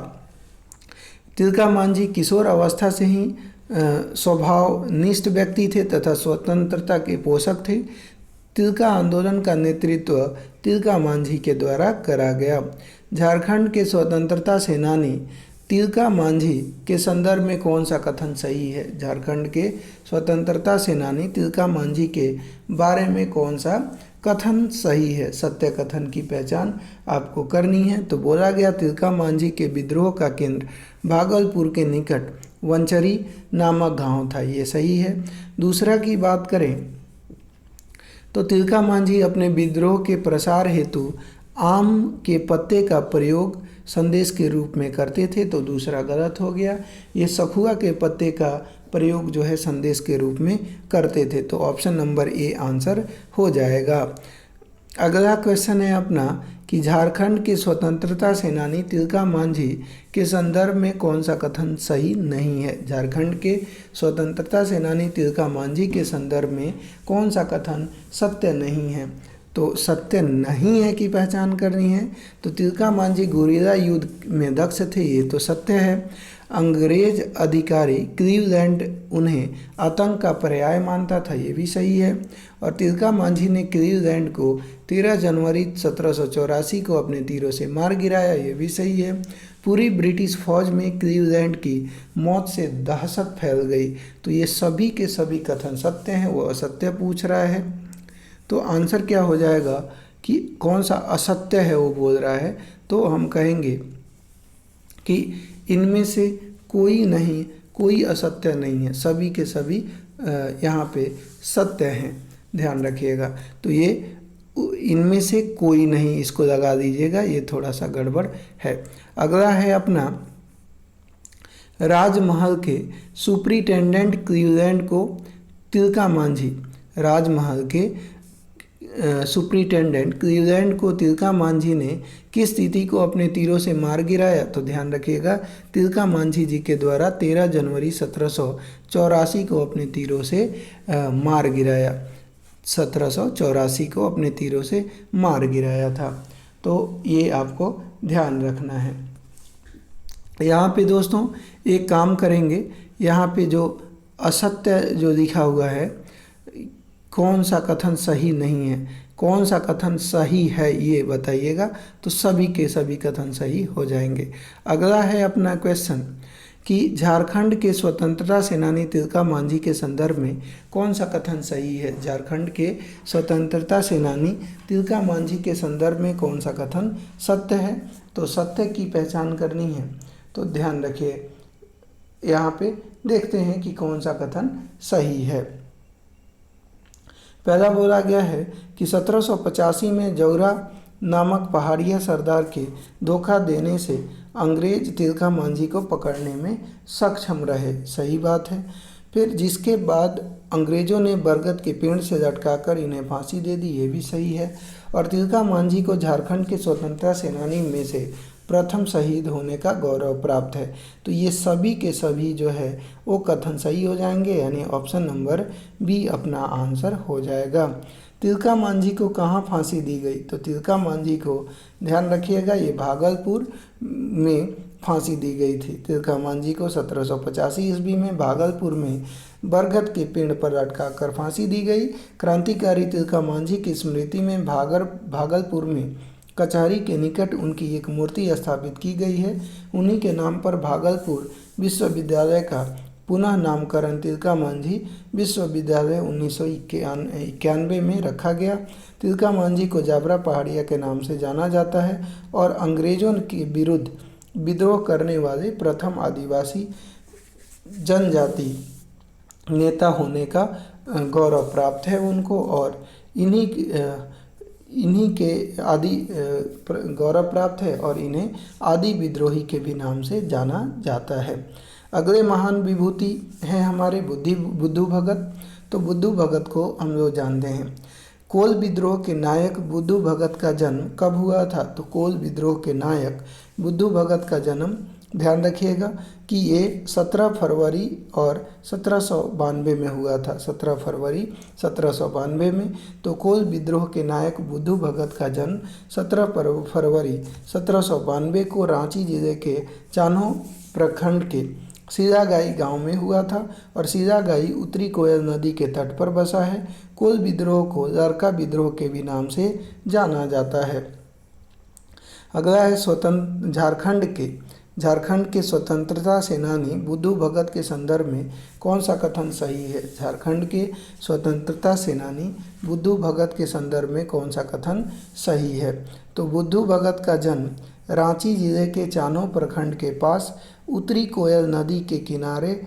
S1: तिलका मांझी किशोर अवस्था से ही स्वभाव निष्ठ व्यक्ति थे तथा स्वतंत्रता के पोषक थे। तिलका आंदोलन का नेतृत्व तिलका मांझी के द्वारा करा गया। झारखंड के स्वतंत्रता सेनानी तिलका मांझी के संदर्भ में कौन सा कथन सही है? झारखंड के स्वतंत्रता सेनानी तिलका मांझी के बारे में कौन सा कथन सही है? सत्य कथन की पहचान आपको करनी है। तो बोला गया तिलका मांझी के विद्रोह का केंद्र भागलपुर के निकट वंचरी नामक गांव था। ये सही है। दूसरा की बात करें तो तिलका मांझी अपने विद्रोह के प्रसार हेतु आम के पत्ते का प्रयोग संदेश के रूप में करते थे। तो दूसरा गलत हो गया। ये सखुआ के पत्ते का प्रयोग जो है संदेश के रूप में करते थे। तो ऑप्शन नंबर ए आंसर हो जाएगा। अगला क्वेश्चन है अपना कि झारखंड के स्वतंत्रता सेनानी तिलका मांझी के संदर्भ में कौन सा कथन सही नहीं है? झारखंड के स्वतंत्रता सेनानी तिलका मांझी के संदर्भ में कौन सा कथन सत्य नहीं है? तो सत्य नहीं है की पहचान करनी है। तो तिलका मांझी गुरिल्ला युद्ध में दक्ष थे, ये तो सत्य है। अंग्रेज अधिकारी क्लीवलैंड उन्हें आतंक का पर्याय मानता था, ये भी सही है। और तिलका मांझी ने क्लीवलैंड को 13 जनवरी 1784 को अपने तीरों से मार गिराया, ये भी सही है। पूरी ब्रिटिश फौज में क्लीवलैंड की मौत से दहशत फैल गई। तो ये सभी के सभी कथन सत्य हैं, वो असत्य पूछ रहा है। तो आंसर क्या हो जाएगा कि कौन सा असत्य है वो बोल रहा है, तो हम कहेंगे कि इनमें से कोई नहीं, कोई असत्य नहीं है, सभी के सभी यहाँ पे सत्य हैं, ध्यान रखिएगा। तो ये इनमें से कोई नहीं, इसको लगा दीजिएगा, ये थोड़ा सा गड़बड़ है। अगला है अपना, राजमहल के सुप्रिटेंडेंट क्लीवलैंड को तिलका मांझी, राजमहल के सुप्रिटेंडेंट क्लीवलैंड को तिलका मांझी ने किस तिथि को अपने तीरों से मार गिराया? तो ध्यान रखिएगा, तिलका मांझी जी के द्वारा 13 जनवरी 1784 को अपने तीरों से मार गिराया, 1784 को अपने तीरों से मार गिराया था। तो ये आपको ध्यान रखना है। यहाँ पे दोस्तों एक काम करेंगे, यहाँ पे जो असत्य जो लिखा हुआ है, कौन सा कथन सही नहीं है, कौन सा कथन सही है ये बताइएगा, तो सभी के सभी कथन सही हो जाएंगे। अगला है अपना क्वेश्चन कि झारखंड के स्वतंत्रता सेनानी तिलका मांझी के संदर्भ में कौन सा कथन सही है? झारखंड के स्वतंत्रता सेनानी तिलका मांझी के संदर्भ में कौन सा कथन सत्य है? तो सत्य की पहचान करनी है, तो ध्यान रखिए, यहाँ पे देखते हैं कि कौन सा कथन सही है। पहला बोला गया है कि 1785 में जौरा नामक पहाड़िया सरदार के धोखा देने से अंग्रेज तिलका मांझी को पकड़ने में सक्षम रहे, सही बात है। फिर जिसके बाद अंग्रेजों ने बरगद के पेड़ से लटकाकर इन्हें फांसी दे दी, ये भी सही है। और तिलका मांझी को झारखंड के स्वतंत्रता सेनानी में से प्रथम शहीद होने का गौरव प्राप्त है। तो ये सभी के सभी जो है वो कथन सही हो जाएंगे, यानी ऑप्शन नंबर बी अपना आंसर हो जाएगा। तिलका मांझी को कहाँ फांसी दी गई? तो तिलका मांझी को ध्यान रखिएगा, ये भागलपुर में फांसी दी गई थी। तिलका मांझी को 1785 ईस्वी में भागलपुर में बरगद के पेड़ पर लटकाकर फांसी दी गई। क्रांतिकारी तिलका मांझी की स्मृति में भागलपुर में कचहरी के निकट उनकी एक मूर्ति स्थापित की गई है। उन्हीं के नाम पर भागलपुर विश्वविद्यालय का पुनः नामकरण तिलका मांझी विश्वविद्यालय 1991 में रखा गया। तिलका मांझी को जाबरा पहाड़िया के नाम से जाना जाता है और अंग्रेजों के विरुद्ध विद्रोह करने वाले प्रथम आदिवासी जनजाति नेता होने का गौरव प्राप्त है उनको, और इन्हीं के आदि गौरव प्राप्त है और इन्हें आदि विद्रोही के भी नाम से जाना जाता है। अगले महान विभूति हैं हमारे बुद्धू भगत। तो बुद्धू भगत को हम लोग जानते हैं। कोल विद्रोह के नायक बुद्धू भगत का जन्म कब हुआ था? तो कोल विद्रोह के नायक बुद्धू भगत का जन्म, ध्यान रखिएगा कि ये 17 फरवरी और 1792 में हुआ था, 17 फरवरी 1792 में। तो कोल विद्रोह के नायक बुद्धू भगत का जन्म 17 फरवरी 1792 को रांची जिले के चान्हो प्रखंड के सीधागाई गांव में हुआ था, और सीधागाई उत्तरी कोयल नदी के तट पर बसा है। कोल विद्रोह को लड़का विद्रोह के भी नाम से जाना जाता है। अगला है झारखंड के स्वतंत्रता सेनानी बुद्धू भगत के संदर्भ में कौन सा कथन सही है? झारखंड के स्वतंत्रता सेनानी बुद्धू भगत के संदर्भ में कौन सा कथन सही है? तो बुद्धू भगत का जन्म रांची जिले के चान्हो प्रखंड के पास उत्तरी कोयल नदी के किनारे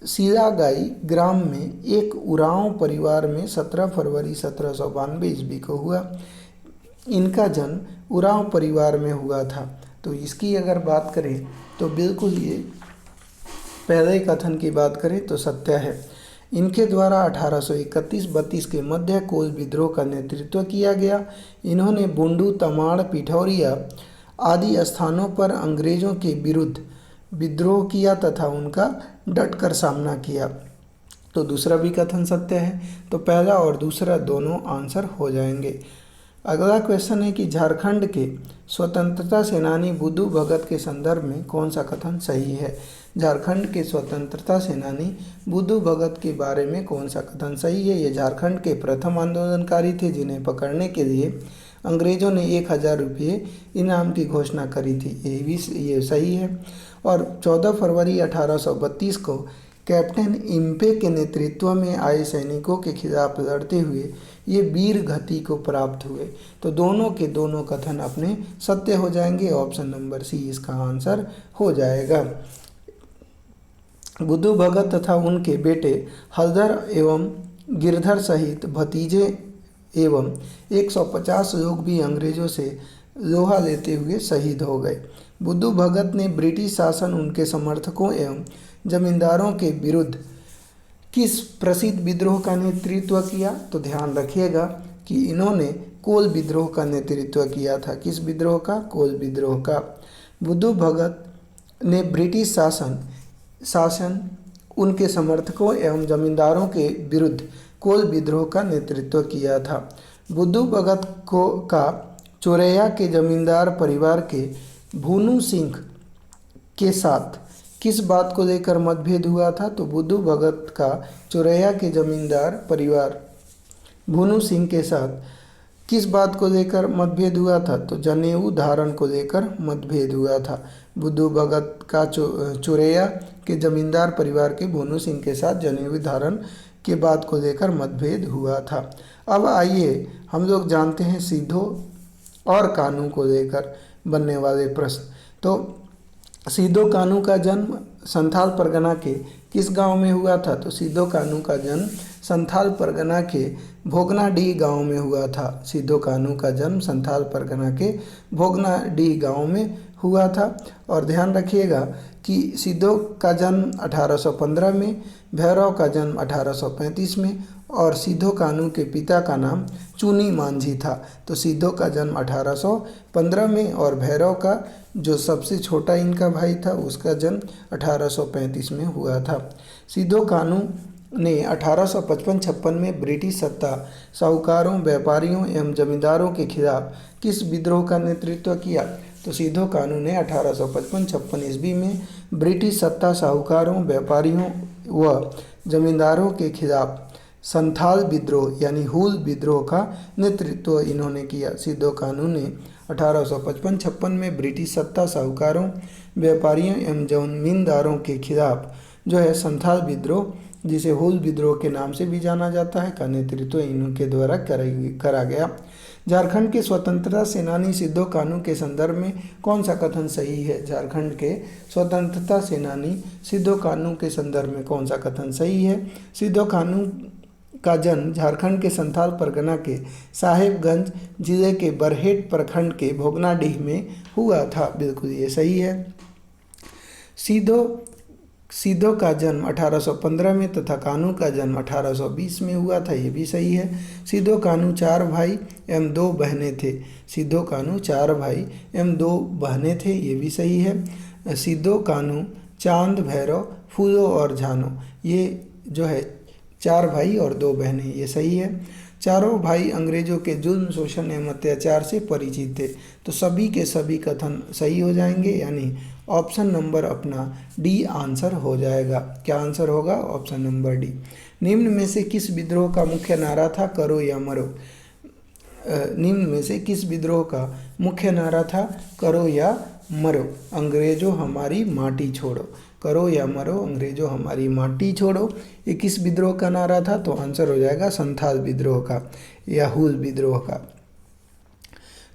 S1: सीधागाई ग्राम में एक उरांव परिवार में 17 फरवरी 1792 ईस्वी को हुआ। इनका जन्म उरांव परिवार में हुआ था। तो इसकी अगर बात करें तो बिल्कुल ये पहले कथन की बात करें तो सत्य है। इनके द्वारा 1831-32 के मध्य कोल विद्रोह का नेतृत्व किया गया। इन्होंने बुंडू, तमाड़, पिठौरिया आदि स्थानों पर अंग्रेजों के विरुद्ध विद्रोह किया तथा उनका डटकर सामना किया। तो दूसरा भी कथन सत्य है, तो पहला और दूसरा दोनों आंसर हो जाएंगे। अगला क्वेश्चन है कि झारखंड के स्वतंत्रता सेनानी बुद्धू भगत के संदर्भ में कौन सा कथन सही है? झारखंड के स्वतंत्रता सेनानी बुद्धू भगत के बारे में कौन सा कथन सही है? ये झारखंड के प्रथम आंदोलनकारी थे जिन्हें पकड़ने के लिए अंग्रेजों ने 1000 रुपये इनाम की घोषणा करी थी, ये सही है। और 14 फरवरी 1832 को कैप्टन इम्पे के नेतृत्व में आए सैनिकों के खिलाफ लड़ते हुए ये वीर गति को प्राप्त हुए। तो दोनों के दोनों कथन अपने सत्य हो जाएंगे। ऑप्शन नंबर सी इसका आंसर हो जाएगा। बुद्धू भगत तथा उनके बेटे हलधर एवं गिरधर सहित भतीजे एवं 150 लोग भी अंग्रेजों से लोहा लेते हुए शहीद हो गए। बुद्धू भगत ने ब्रिटिश शासन, उनके समर्थकों एवं जमींदारों के विरुद्ध किस प्रसिद्ध विद्रोह का नेतृत्व किया? तो ध्यान रखिएगा कि इन्होंने कोल विद्रोह का नेतृत्व किया था। किस विद्रोह का? कोल विद्रोह का। बुद्धू भगत ने ब्रिटिश शासन, उनके समर्थकों एवं जमींदारों के विरुद्ध कोल विद्रोह का नेतृत्व किया था। बुद्धू भगत का चोरैया के जमींदार परिवार के भूनू सिंह के साथ किस बात को लेकर मतभेद हुआ था? तो बुद्धू भगत का चोरैया के जमींदार परिवार भूनू सिंह के साथ किस बात को लेकर मतभेद हुआ था? तो जनेऊ धारण को लेकर मतभेद हुआ था। बुद्धू भगत का चोरैया के जमींदार परिवार के भूनू सिंह के साथ जनेऊ धारण के बात को लेकर मतभेद हुआ था। अब आइए हम लोग जानते हैं सिद्धो और कान्हू को लेकर बनने वाले प्रश्न। तो सिद्धो कान्हू का जन्म संथाल परगना के किस गांव में हुआ था? तो सिद्धो कान्हू का जन्म संथाल परगना के भोगनाडीह गांव में हुआ था। सिद्धो कान्हू का जन्म संथाल परगना के भोगनाडीह गांव में हुआ था। और ध्यान रखिएगा कि सिद्धो का जन्म 1815 में, भैरव का जन्म 1835 में और सिद्धो कान्हू के पिता का नाम चूनी मांझी था। तो सिद्धो का जन्म 1815 में और भैरव का जो सबसे छोटा इनका भाई था उसका जन्म 1835 में हुआ था। सिद्धो कान्हू ने 1855-56 में ब्रिटिश सत्ता, साहूकारों, व्यापारियों एवं जमींदारों के खिलाफ किस विद्रोह का नेतृत्व किया? तो सिद्धो कान्हू ने 1855-56 ईस्वी में ब्रिटिश सत्ता, साहूकारों, व्यापारियों व जमींदारों के खिलाफ संथाल विद्रोह यानी हूल विद्रोह का नेतृत्व इन्होंने किया। सिद्धो कान्हू ने 1855-56 में ब्रिटिश सत्ता, साहूकारों, व्यापारियों एवं जमींदारों के खिलाफ जो है संथाल विद्रोह, जिसे हूल विद्रोह के नाम से भी जाना जाता है, का नेतृत्व इनके द्वारा करा गया। झारखंड के स्वतंत्रता सेनानी सिद्धो कान्हू के संदर्भ में कौन सा कथन सही है? झारखंड के स्वतंत्रता सेनानी सिद्धो कान्हू के संदर्भ में कौन सा कथन सही है? सिद्धो कान्हू का जन्म झारखंड के संथाल परगना के साहेबगंज जिले के बरहेट प्रखंड के भोगनाडीह में हुआ था। बिल्कुल ये सही है। सिद्धो का जन्म 1815 में तथा कान्हू का जन्म 1820 में हुआ था। ये भी सही है। सिद्धो कान्हू 4 भाई एवं 2 बहनें थे। सिद्धो कान्हू 4 भाई एवं 2 बहनें थे। ये भी सही है। सिद्धो कान्हू चांद, भैरव, फूलो और झानो, ये जो है 4 भाई और 2 बहनें, ये सही है। चारों भाई अंग्रेजों के जुल्म, शोषण एवं अत्याचार से परिचित थे। तो सभी के सभी कथन सही हो जाएंगे, यानी ऑप्शन नंबर अपना डी आंसर हो जाएगा। क्या आंसर होगा? Option number D. निम्न में से किस विद्रोह का मुख्य नारा था करो या मरो? निम्न में से किस विद्रोह का मुख्य नारा था करो या मरो? अंग्रेजों हमारी माटी छोड़ो। करो या मरो, अंग्रेजों हमारी माटी छोड़ो, ये किस विद्रोह का नारा था? तो आंसर हो जाएगा संथाल विद्रोह का या हूल विद्रोह का।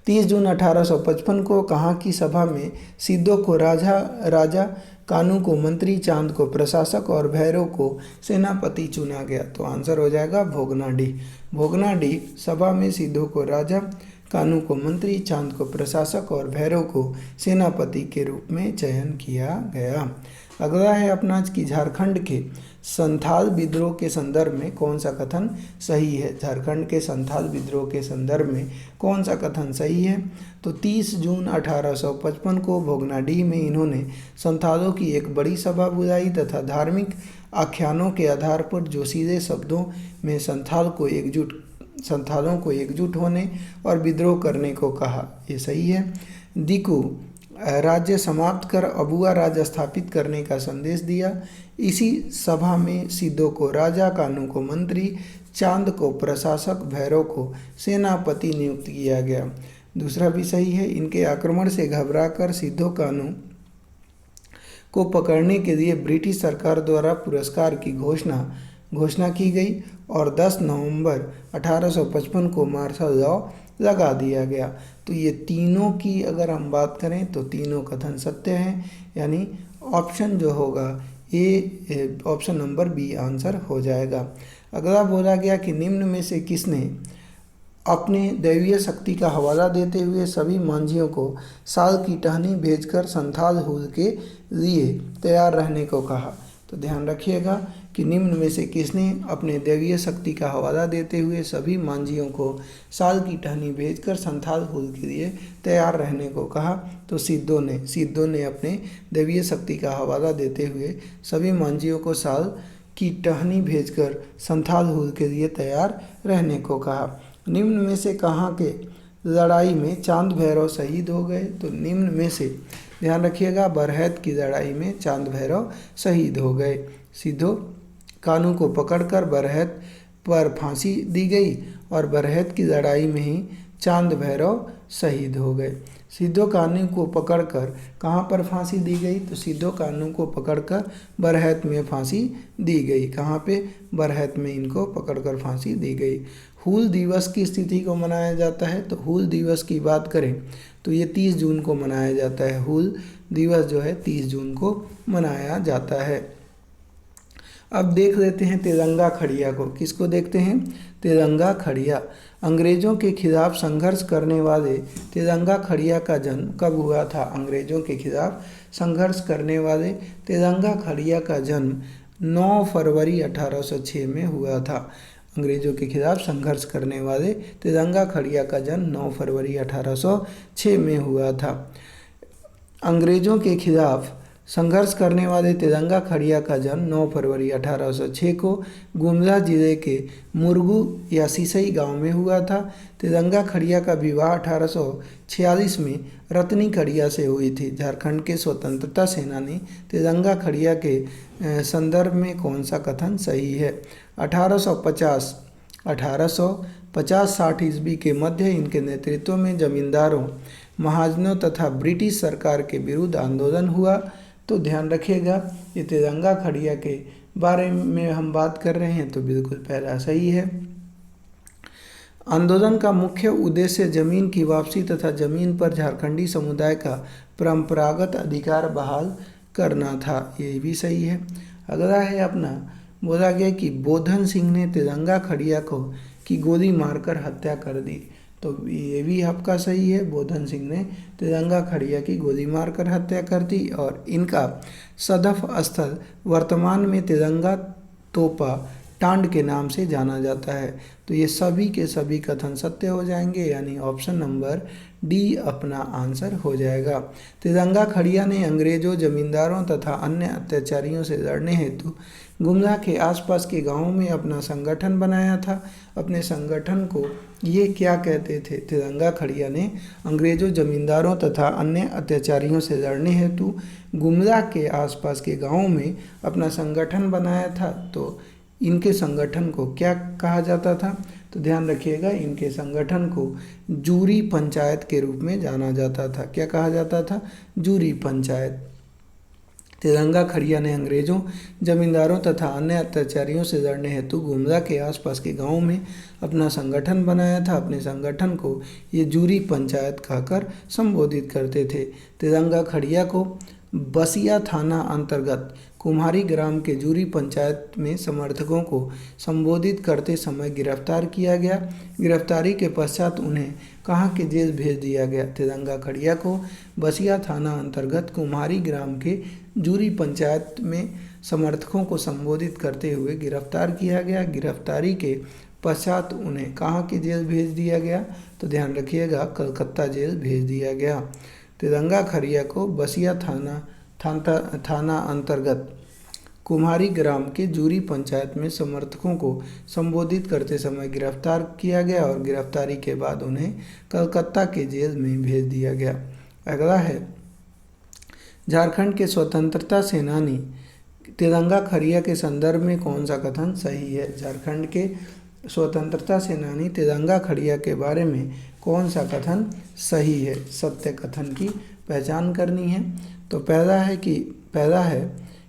S1: 30 जून 1855 को कहाँ की सभा में सिद्धो को राजा, कान्हू को मंत्री, चांद को प्रशासक और भैरव को सेनापति चुना गया? तो आंसर हो जाएगा भोगनाडीह। भोगनाडीह सभा में सिद्धो को राजा, कान्हू को मंत्री, चांद को प्रशासक और भैरव को सेनापति के रूप में चयन किया गया। अगला है अपना कि झारखंड के संथाल विद्रोह के संदर्भ में कौन सा कथन सही है? झारखंड के संथाल विद्रोह के संदर्भ में कौन सा कथन सही है? तो 30 जून 1855 को भोगनाडीह में इन्होंने संथालों की एक बड़ी सभा बुलाई तथा धार्मिक आख्यानों के आधार पर जो सीधे शब्दों में संथालों को एकजुट होने और विद्रोह करने को कहा। ये सही है। दिकू राज्य समाप्त कर अबुआ राज्य स्थापित करने का संदेश दिया। इसी सभा में सिद्धो को राजा, कान्हू को मंत्री, चांद को प्रशासक, भैरव को सेनापति नियुक्त किया गया। दूसरा भी सही है। इनके आक्रमण से घबराकर सिद्धो कान्हू को पकड़ने के लिए ब्रिटिश सरकार द्वारा पुरस्कार की घोषणा की गई और 10 नवंबर 1855 को मार्शल लॉ लगा दिया गया। तो ये तीनों की अगर हम बात करें तो तीनों कथन सत्य हैं, यानी ऑप्शन जो होगा ए, ऑप्शन नंबर बी आंसर हो जाएगा। अगला बोला गया कि निम्न में से किसने अपने दैवीय शक्ति का हवाला देते हुए सभी मांझियों को साल की टहनी भेजकर संथाल हुल के लिए तैयार रहने को कहा। तो ध्यान रखिएगा कि निम्न में से किसने अपने दैवीय शक्ति का हवाला देते हुए सभी मांझियों को साल की टहनी भेजकर संथाल हुल के लिए तैयार रहने को कहा। तो सिद्धों ने अपने दैवीय शक्ति का हवाला देते हुए सभी मांझियों को साल की टहनी भेजकर संथाल हुल के लिए तैयार रहने को कहा। निम्न में से कहाँ के लड़ाई में चांद भैरव शहीद हो गए? तो निम्न में से ध्यान रखिएगा, बरहैत की लड़ाई में चांद भैरव शहीद हो गए। सिद्धो कानू को पकड़कर बरहैत पर फांसी दी गई और बरहैत की लड़ाई में ही चांद भैरव शहीद हो गए। सिद्धो कानू को पकड़कर कहाँ पर फांसी दी गई? तो सिद्धो कानू को पकड़कर बरहैत में फांसी दी गई। कहाँ पे? बरहैत में इनको पकड़कर फांसी दी गई। हूल दिवस की स्थिति को मनाया जाता है। तो हूल दिवस की बात करें तो ये 30 जून को मनाया जाता है। हूल दिवस जो है 30 जून को मनाया जाता है। अब देख लेते हैं तिरंगा खड़िया को। किसको देखते हैं? तिरंगा खड़िया। अंग्रेजों के खिलाफ संघर्ष करने वाले तिरंगा खड़िया का जन्म कब हुआ था? अंग्रेजों के खिलाफ संघर्ष करने वाले तिरंगा खड़िया का जन्म 9 फरवरी 1806 में हुआ था। अंग्रेजों के खिलाफ संघर्ष करने वाले तिरंगा खड़िया का जन्म 9 फरवरी 1806 में हुआ था। अंग्रेजों के खिलाफ संघर्ष करने वाले तिरंगा खड़िया का जन्म 9 फरवरी 1806 को गुमला जिले के मुरगू या सिसई गांव में हुआ था। तिरंगा खड़िया का विवाह 1846 में रतनी खड़िया से हुई थी। झारखंड के स्वतंत्रता सेनानी तिरंगा खड़िया के संदर्भ में कौन सा कथन सही है? 1850-60 ईस्वी के मध्य इनके नेतृत्व में जमींदारों, महाजनों तथा ब्रिटिश सरकार के विरुद्ध आंदोलन हुआ। तो ध्यान रखिएगा, ये तिरंगा खड़िया के बारे में हम बात कर रहे हैं, तो बिल्कुल पहला सही है। आंदोलन का मुख्य उद्देश्य जमीन की वापसी तथा जमीन पर झारखंडी समुदाय का परंपरागत अधिकार बहाल करना था, ये भी सही है। अगला है अपना, बोला गया कि बोधन सिंह ने तिरंगा खड़िया को की गोली मारकर हत्या कर दी। तो ये भी आपका सही है, बोधन सिंह ने तिरंगा खड़िया की गोली मारकर हत्या कर दी। और इनका सदफ स्थल वर्तमान में तिरंगा तोपा टांड के नाम से जाना जाता है। तो ये सभी के सभी कथन सत्य हो जाएंगे, यानी ऑप्शन नंबर डी अपना आंसर हो जाएगा। तिरंगा खड़िया ने अंग्रेजों, जमींदारों तथा अन्य अत्याचारियों से लड़ने हेतु गुमला के आसपास के गांवों में अपना संगठन बनाया था। अपने संगठन को ये क्या कहते थे? तिरंगा खड़िया ने अंग्रेजों, जमींदारों तथा अन्य अत्याचारियों से लड़ने हेतु गुमला के आसपास के गांवों में अपना संगठन बनाया था। तो इनके संगठन को क्या कहा जाता था? तो ध्यान रखिएगा, इनके संगठन को जूरी पंचायत के रूप में जाना जाता था। क्या कहा जाता था? जूरी पंचायत। तिरंगा खड़िया ने अंग्रेजों, जमींदारों तथा अन्य अत्याचारियों से लड़ने हेतु गुमला के आसपास के गांवों में अपना संगठन बनाया था। अपने संगठन को ये जूरी पंचायत कहकर संबोधित करते थे। तिरंगा खड़िया को बसिया थाना अंतर्गत कुम्हारी ग्राम के जूरी पंचायत में समर्थकों को संबोधित करते समय गिरफ्तार किया गया। गिरफ्तारी के पश्चात उन्हें कहाँ के जेल भेज दिया गया? तिरंगा खड़िया को बसिया थाना अंतर्गत कुम्हारी ग्राम के जूरी पंचायत में समर्थकों को संबोधित करते हुए गिरफ्तार किया गया। गिरफ्तारी के पश्चात उन्हें कहाँ के जेल भेज दिया गया? तो ध्यान रखिएगा, कलकत्ता जेल भेज दिया गया। तिरंगा खड़िया को बसिया थाना अंतर्गत कुम्हारी ग्राम के जूरी पंचायत में समर्थकों को संबोधित करते समय गिरफ्तार किया गया और गिरफ्तारी के बाद उन्हें कलकत्ता के जेल में भेज दिया गया। अगला है, झारखंड के स्वतंत्रता सेनानी तिरंगा खड़िया के संदर्भ में कौन सा कथन सही है? झारखंड के स्वतंत्रता सेनानी तिरंगा खड़िया के बारे में कौन सा कथन सही है? सत्य कथन की पहचान करनी है। तो पहला है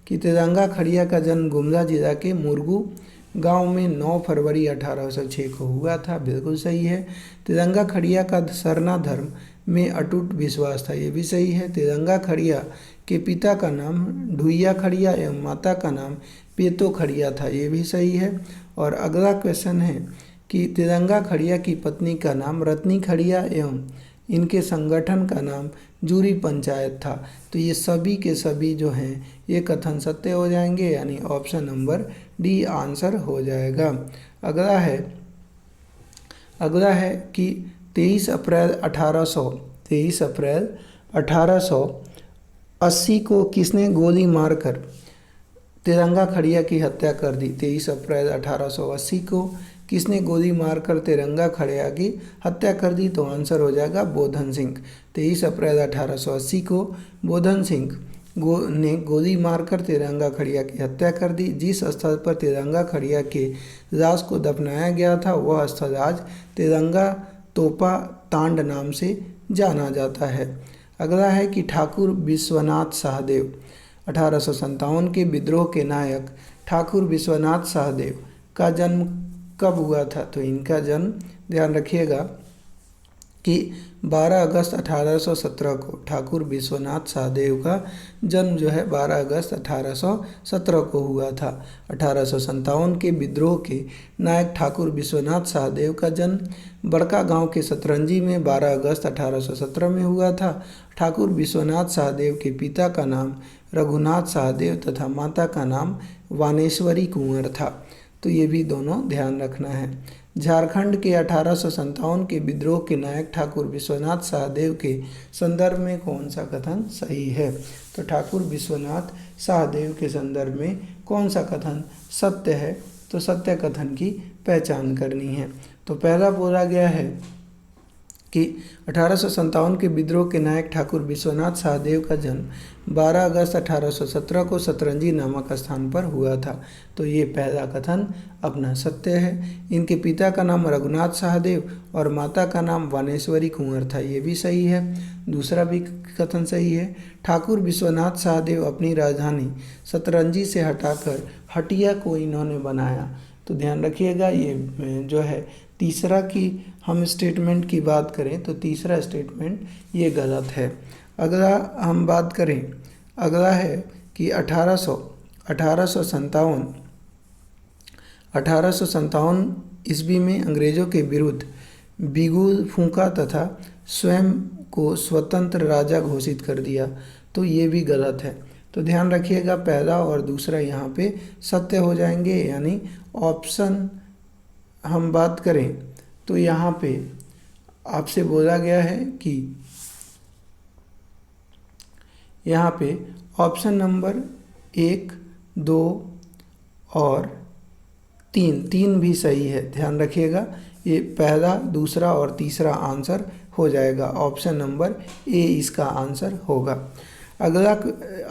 S1: कि तिरंगा खड़िया का जन्म गुमला जिला के मुरगू गांव में 9 फरवरी 1806 को हुआ था। बिल्कुल सही है। तिरंगा खड़िया का सरना धर्म में अटूट विश्वास था। ये भी सही है। तिरंगा खड़िया के पिता का नाम ढुइया खड़िया एवं माता का नाम पेतो खड़िया था। ये भी सही है। और अगला क्वेश्चन है कि तिरंगा खड़िया की पत्नी का नाम रत्नी खड़िया एवं इनके संगठन का नाम जूरी पंचायत था। तो ये सभी के सभी जो हैं ये कथन सत्य हो जाएंगे, यानी ऑप्शन नंबर डी आंसर हो जाएगा। अगला है कि 23 अप्रैल 1880 को किसने गोली मारकर तिरंगा खड़िया की हत्या कर दी। 23 अप्रैल 1880 को किसने गोली मारकर तिरंगा खड़िया की हत्या कर दी, तो आंसर हो जाएगा बोधन सिंह। 23 अप्रैल 1880 को बोधन सिंह ने गोली मारकर तिरंगा खड़िया की हत्या कर दी। जिस स्थल पर तिरंगा खड़िया के लाश को दफनाया गया था वह स्थल आज तिरंगा तोपा तांड नाम से जाना जाता है। अगला है कि ठाकुर विश्वनाथ सहदेव 1857 के विद्रोह के नायक ठाकुर विश्वनाथ सहदेव का जन्म कब हुआ था। तो इनका जन्म ध्यान रखिएगा कि 12 अगस्त 1817 को ठाकुर विश्वनाथ सहदेव का जन्म जो है 12 अगस्त 1817 को हुआ था। 1857 के विद्रोह के नायक ठाकुर विश्वनाथ सहदेव का जन्म बड़का गांव के सतरंजी में 12 अगस्त 1817 में हुआ था। ठाकुर विश्वनाथ सहदेव के पिता का नाम रघुनाथ सहदेव तथा माता का नाम वानेश्वरी कुंवर था। तो ये भी दोनों ध्यान रखना है। झारखंड के 1857 के विद्रोह के नायक ठाकुर विश्वनाथ सहदेव के संदर्भ में कौन सा कथन सही है। तो ठाकुर विश्वनाथ सहदेव के संदर्भ में कौन सा कथन सत्य है, तो सत्य कथन की पहचान करनी है। तो पहला बोला गया है कि 1857 के विद्रोह के नायक ठाकुर विश्वनाथ सहदेव का जन्म 12 अगस्त 1817 को सतरंजी नामक स्थान पर हुआ था। तो ये पहला कथन अपना सत्य है। इनके पिता का नाम रघुनाथ सहदेव और माता का नाम वानेश्वरी कुंवर था। ये भी सही है। दूसरा भी कथन सही है। ठाकुर विश्वनाथ सहदेव अपनी राजधानी सतरंजी से हटाकर हटिया को इन्होंने बनाया। तो ध्यान रखिएगा ये जो है तीसरा की हम स्टेटमेंट की बात करें तो तीसरा स्टेटमेंट ये गलत है। अगला हम बात करें, अगला है कि 1857 ईस्वी में अंग्रेज़ों के विरुद्ध बिगुल फूंका तथा स्वयं को स्वतंत्र राजा घोषित कर दिया। तो ये भी गलत है। तो ध्यान रखिएगा पहला और दूसरा यहाँ पे सत्य हो जाएंगे, यानी ऑप्शन हम बात करें तो यहाँ पे आपसे बोला गया है कि यहाँ पे ऑप्शन नंबर 1, 2 और 3 भी सही है। ध्यान रखिएगा ये पहला, दूसरा और तीसरा आंसर हो जाएगा। ऑप्शन नंबर ए इसका आंसर होगा। अगला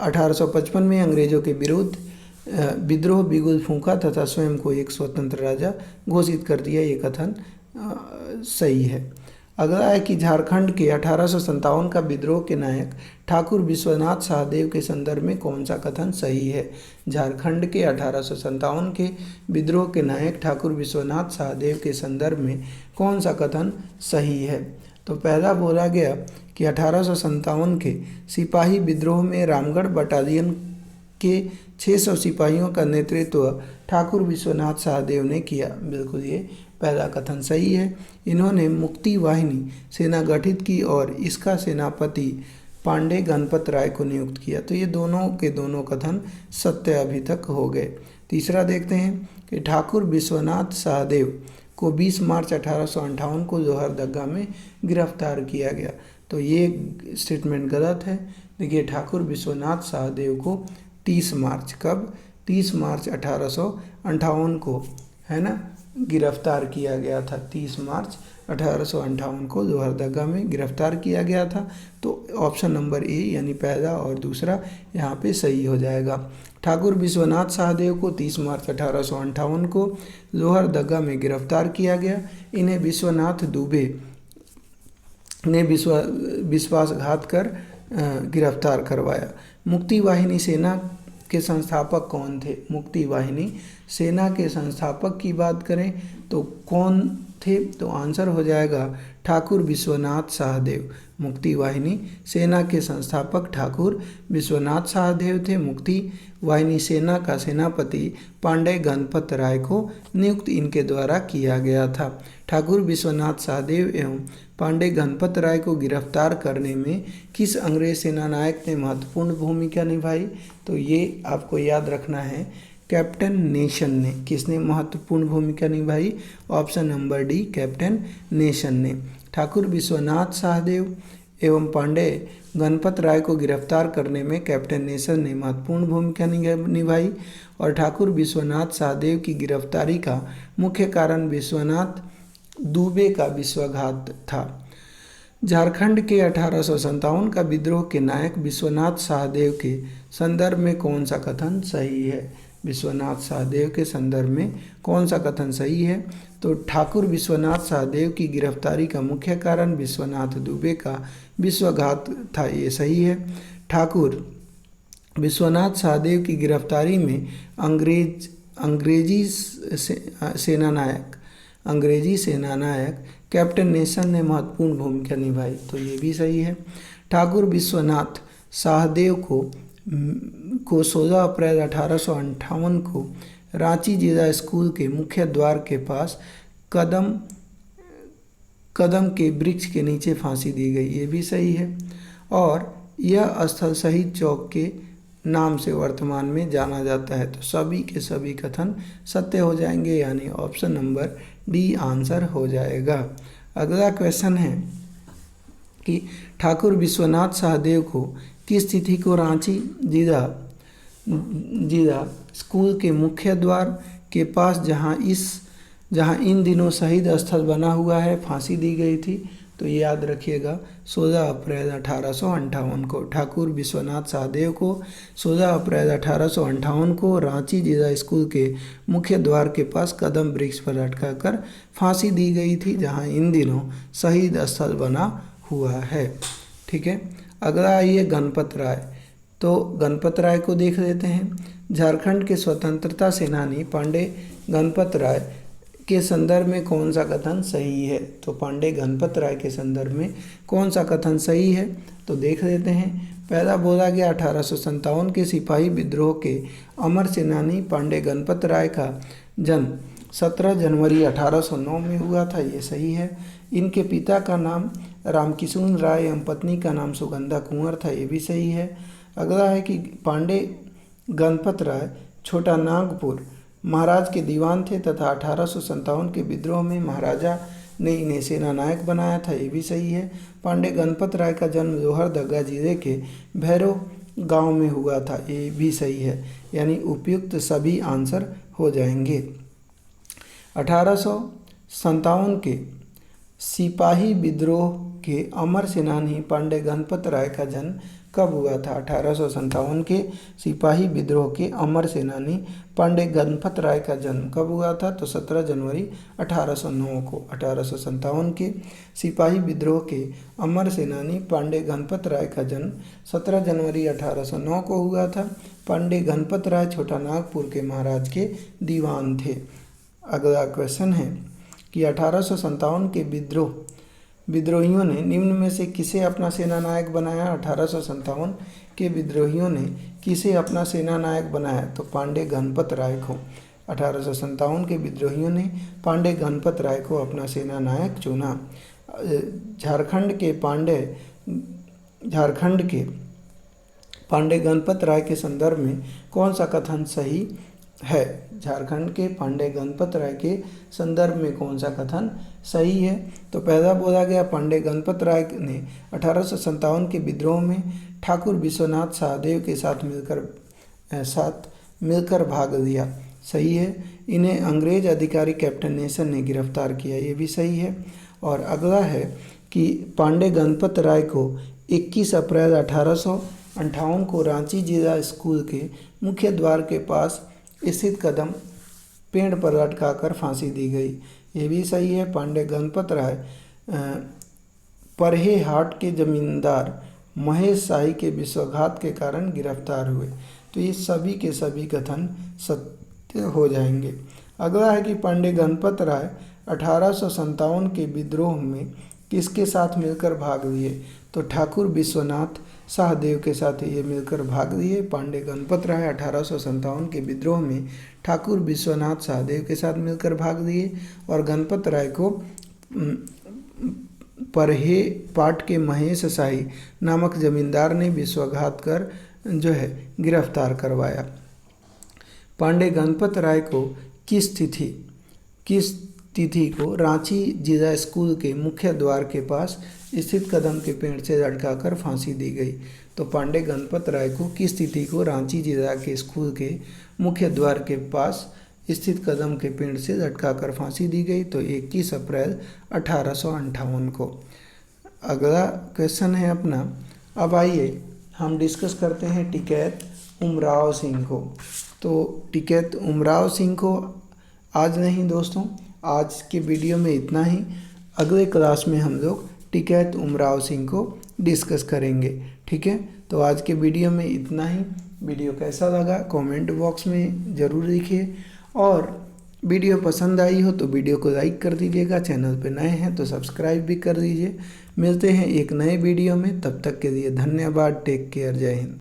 S1: 1855 में अंग्रेज़ों के विरुद्ध विद्रोह बिगुल फूंका तथा स्वयं को एक स्वतंत्र राजा घोषित कर दिया। ये कथन सही है। अगला है कि झारखंड के 1857 का विद्रोह के नायक ठाकुर विश्वनाथ सहदेव के संदर्भ में कौन सा कथन सही है। झारखंड के 1857 के विद्रोह के नायक ठाकुर विश्वनाथ सहदेव के संदर्भ में कौन सा कथन सही है। तो पहला बोला गया कि 1857 के सिपाही विद्रोह में रामगढ़ बटालियन के 600 सिपाहियों का नेतृत्व ठाकुर विश्वनाथ सहदेव ने किया। बिल्कुल ये पहला कथन सही है। इन्होंने मुक्ति वाहिनी सेना गठित की और इसका सेनापति पांडे गणपत राय को नियुक्त किया। तो ये दोनों के दोनों कथन सत्य अभी तक हो गए। तीसरा देखते हैं कि ठाकुर विश्वनाथ सहदेव को 20 मार्च 1858 को लोहरदगा में गिरफ्तार किया गया। तो ये स्टेटमेंट गलत है। देखिए ठाकुर विश्वनाथ सहदेव को 30 मार्च कब 30 मार्च 1858 को है ना गिरफ्तार किया गया था। 30 मार्च 1858 को लोहरदगा में गिरफ्तार किया गया था। तो ऑप्शन नंबर ए यानी पहला और दूसरा यहाँ पे सही हो जाएगा। ठाकुर विश्वनाथ सहदेव को 30 मार्च 1858 को लोहरदगा में गिरफ्तार किया गया। इन्हें विश्वनाथ दुबे ने विश्वासघात कर गिरफ्तार करवाया। मुक्ति वाहिनी सेना के संस्थापक कौन थे? मुक्ति वाहिनी सेना के संस्थापक की बात करें तो कौन थे? तो आंसर हो जाएगा ठाकुर विश्वनाथ शाहदेव। मुक्ति वाहिनी सेना के संस्थापक ठाकुर विश्वनाथ शाहदेव थे। मुक्ति वाहिनी सेना का सेनापति पांडे गणपत राय को नियुक्त इनके द्वारा किया गया था। ठाकुर विश्वनाथ शाहदेव एवं पांडे गणपत राय को गिरफ्तार करने में किस अंग्रेज सेनानायक ने महत्वपूर्ण भूमिका निभाई? तो ये आपको याद रखना है, कैप्टन नेशन ने। किसने महत्वपूर्ण भूमिका निभाई? Option number D, captain nation ने। ठाकुर विश्वनाथ शाहदेव एवं पांडे गणपत राय को गिरफ्तार करने में कैप्टन नेशन ने महत्वपूर्ण भूमिका निभाई। और ठाकुर विश्वनाथ शाहदेव की गिरफ्तारी का मुख्य कारण विश्वनाथ दुबे का विश्वासघात था। झारखंड के 1857 का विद्रोह के नायक विश्वनाथ शाहदेव के संदर्भ में कौन सा कथन सही है? विश्वनाथ शाहदेव के संदर्भ में कौन सा कथन सही है? तो ठाकुर विश्वनाथ शाहदेव की गिरफ्तारी का मुख्य कारण विश्वनाथ दुबे का विश्वासघात था, ये सही है। ठाकुर विश्वनाथ शाहदेव की गिरफ्तारी में अंग्रेजी सेनानायक कैप्टन नेशन ने महत्वपूर्ण भूमिका निभाई, तो ये भी सही है। ठाकुर विश्वनाथ शाहदेव को 16 अप्रैल 1858 को रांची जिला स्कूल के मुख्य द्वार के पास कदम के वृक्ष के नीचे फांसी दी गई, ये भी सही है। और यह स्थल शहीद चौक के नाम से वर्तमान में जाना जाता है। तो सभी के सभी कथन सत्य हो जाएंगे, यानी ऑप्शन नंबर डी आंसर हो जाएगा। अगला क्वेश्चन है कि ठाकुर विश्वनाथ शाहदेव को किस तिथि को रांची जिला स्कूल के मुख्य द्वार के पास जहां इन दिनों शहीद स्थल बना हुआ है फांसी दी गई थी? तो ये याद रखिएगा 16 अप्रैल 1858 को। ठाकुर विश्वनाथ शाहदेव को 16 अप्रैल 1858 को रांची जिला स्कूल के मुख्य द्वार के पास कदम वृक्ष पर लटकाकर फांसी दी गई थी, जहां इन दिनों शहीद स्थल बना हुआ है। ठीक है, अगला आइए गणपत राय। तो गणपत राय को देख लेते हैं। झारखंड के स्वतंत्रता सेनानी पांडे गणपत राय के संदर्भ में कौन सा कथन सही है? तो पांडे गणपत राय के संदर्भ में कौन सा कथन सही है? तो देख लेते हैं। पहला बोला गया 1857 के सिपाही विद्रोह के अमर सेनानी पांडे गणपत राय का जन्म 17 जनवरी 1809 में हुआ था, ये सही है। इनके पिता का नाम रामकिशुन राय एवं पत्नी का नाम सुगंधा कुंवर था, ये भी सही है। अगला है कि पांडे गणपत राय छोटा नागपुर महाराज के दीवान थे तथा 1857 के विद्रोह में महाराजा ने इन्हें सेनानायक बनाया था, ये भी सही है। पांडे गणपत राय का जन्म लोहरदगा जिले के भैरव गांव में हुआ था, ये भी सही है, यानी उपयुक्त सभी आंसर हो जाएंगे। 1857 के सिपाही विद्रोह के अमर सेनानी पांडे गणपत राय का जन्म कब हुआ था? 1857 के सिपाही विद्रोह के अमर सेनानी पांडे गणपत राय का जन्म कब हुआ था? तो 17 जनवरी 1809 को। 1857 के सिपाही विद्रोह के अमर सेनानी पांडे गणपत राय का जन्म 17 जनवरी 1809 को हुआ था। पांडे गणपत राय छोटा नागपुर के महाराज के दीवान थे। अगला क्वेश्चन है कि 1857 के विद्रोहियों ने निम्न में से किसे अपना सेनानायक बनाया? 1857 के विद्रोहियों ने किसे अपना सेनानायक बनाया? तो पांडे गणपत राय को। 1857 के विद्रोहियों ने पांडे गणपत राय को अपना सेनानायक चुना। झारखंड के पांडे गणपत राय के संदर्भ में कौन सा कथन सही है? झारखंड के पांडे गणपत राय के संदर्भ में कौन सा कथन सही है? तो पहला बोला गया पांडे गणपत राय ने 1857 के विद्रोह में ठाकुर विश्वनाथ शाहदेव के साथ मिलकर भाग लिया, सही है। इन्हें अंग्रेज अधिकारी कैप्टन नेशन ने गिरफ्तार किया, ये भी सही है। और अगला है कि पांडे गणपत राय को 21 अप्रैल 1858 को रांची जिला स्कूल के मुख्य द्वार के पास स्थित कदम पेड़ पर लटकाकर फांसी दी गई, ये भी सही है। पांडे गणपत राय परहेहाट के जमींदार महेश शाही के विश्वासघात के कारण गिरफ्तार हुए। तो ये सभी के सभी कथन सत्य हो जाएंगे। अगला है कि पांडे गणपत राय 1857 के विद्रोह में किसके साथ मिलकर भाग लिए? तो ठाकुर विश्वनाथ शाहदेव के साथ ये मिलकर भाग लिए। पांडे गणपत राय 1857 के विद्रोह में ठाकुर विश्वनाथ शाहदेव के साथ मिलकर भाग लिए और गणपत राय को परहे पाट के महेश शाही नामक जमींदार ने विश्वासघात कर जो है गिरफ्तार करवाया। पांडे गणपत राय को किस तिथि को रांची जिला स्कूल के मुख्य द्वार के पास स्थित कदम के पेड़ से लटकाकर फांसी दी गई? तो पांडे गणपत राय को किस तिथि को रांची जिला के स्कूल के मुख्य द्वार के पास स्थित कदम के पेड़ से लटकाकर फांसी दी गई? तो 21 अप्रैल 1858 को। अगला क्वेश्चन है अपना, अब आइए हम डिस्कस करते हैं टिकैत उमराव सिंह को। तो टिकैत उमराव सिंह को आज नहीं दोस्तों, आज के वीडियो में इतना ही। अगले क्लास में हम लोग टिकैत उमराव सिंह को डिस्कस करेंगे, ठीक है। तो आज के वीडियो में इतना ही। वीडियो कैसा लगा कमेंट बॉक्स में ज़रूर लिखिए, और वीडियो पसंद आई हो तो वीडियो को लाइक कर दीजिएगा। चैनल पे नए हैं तो सब्सक्राइब भी कर दीजिए। मिलते हैं एक नए वीडियो में, तब तक के लिए धन्यवाद। टेक केयर, जय हिंद।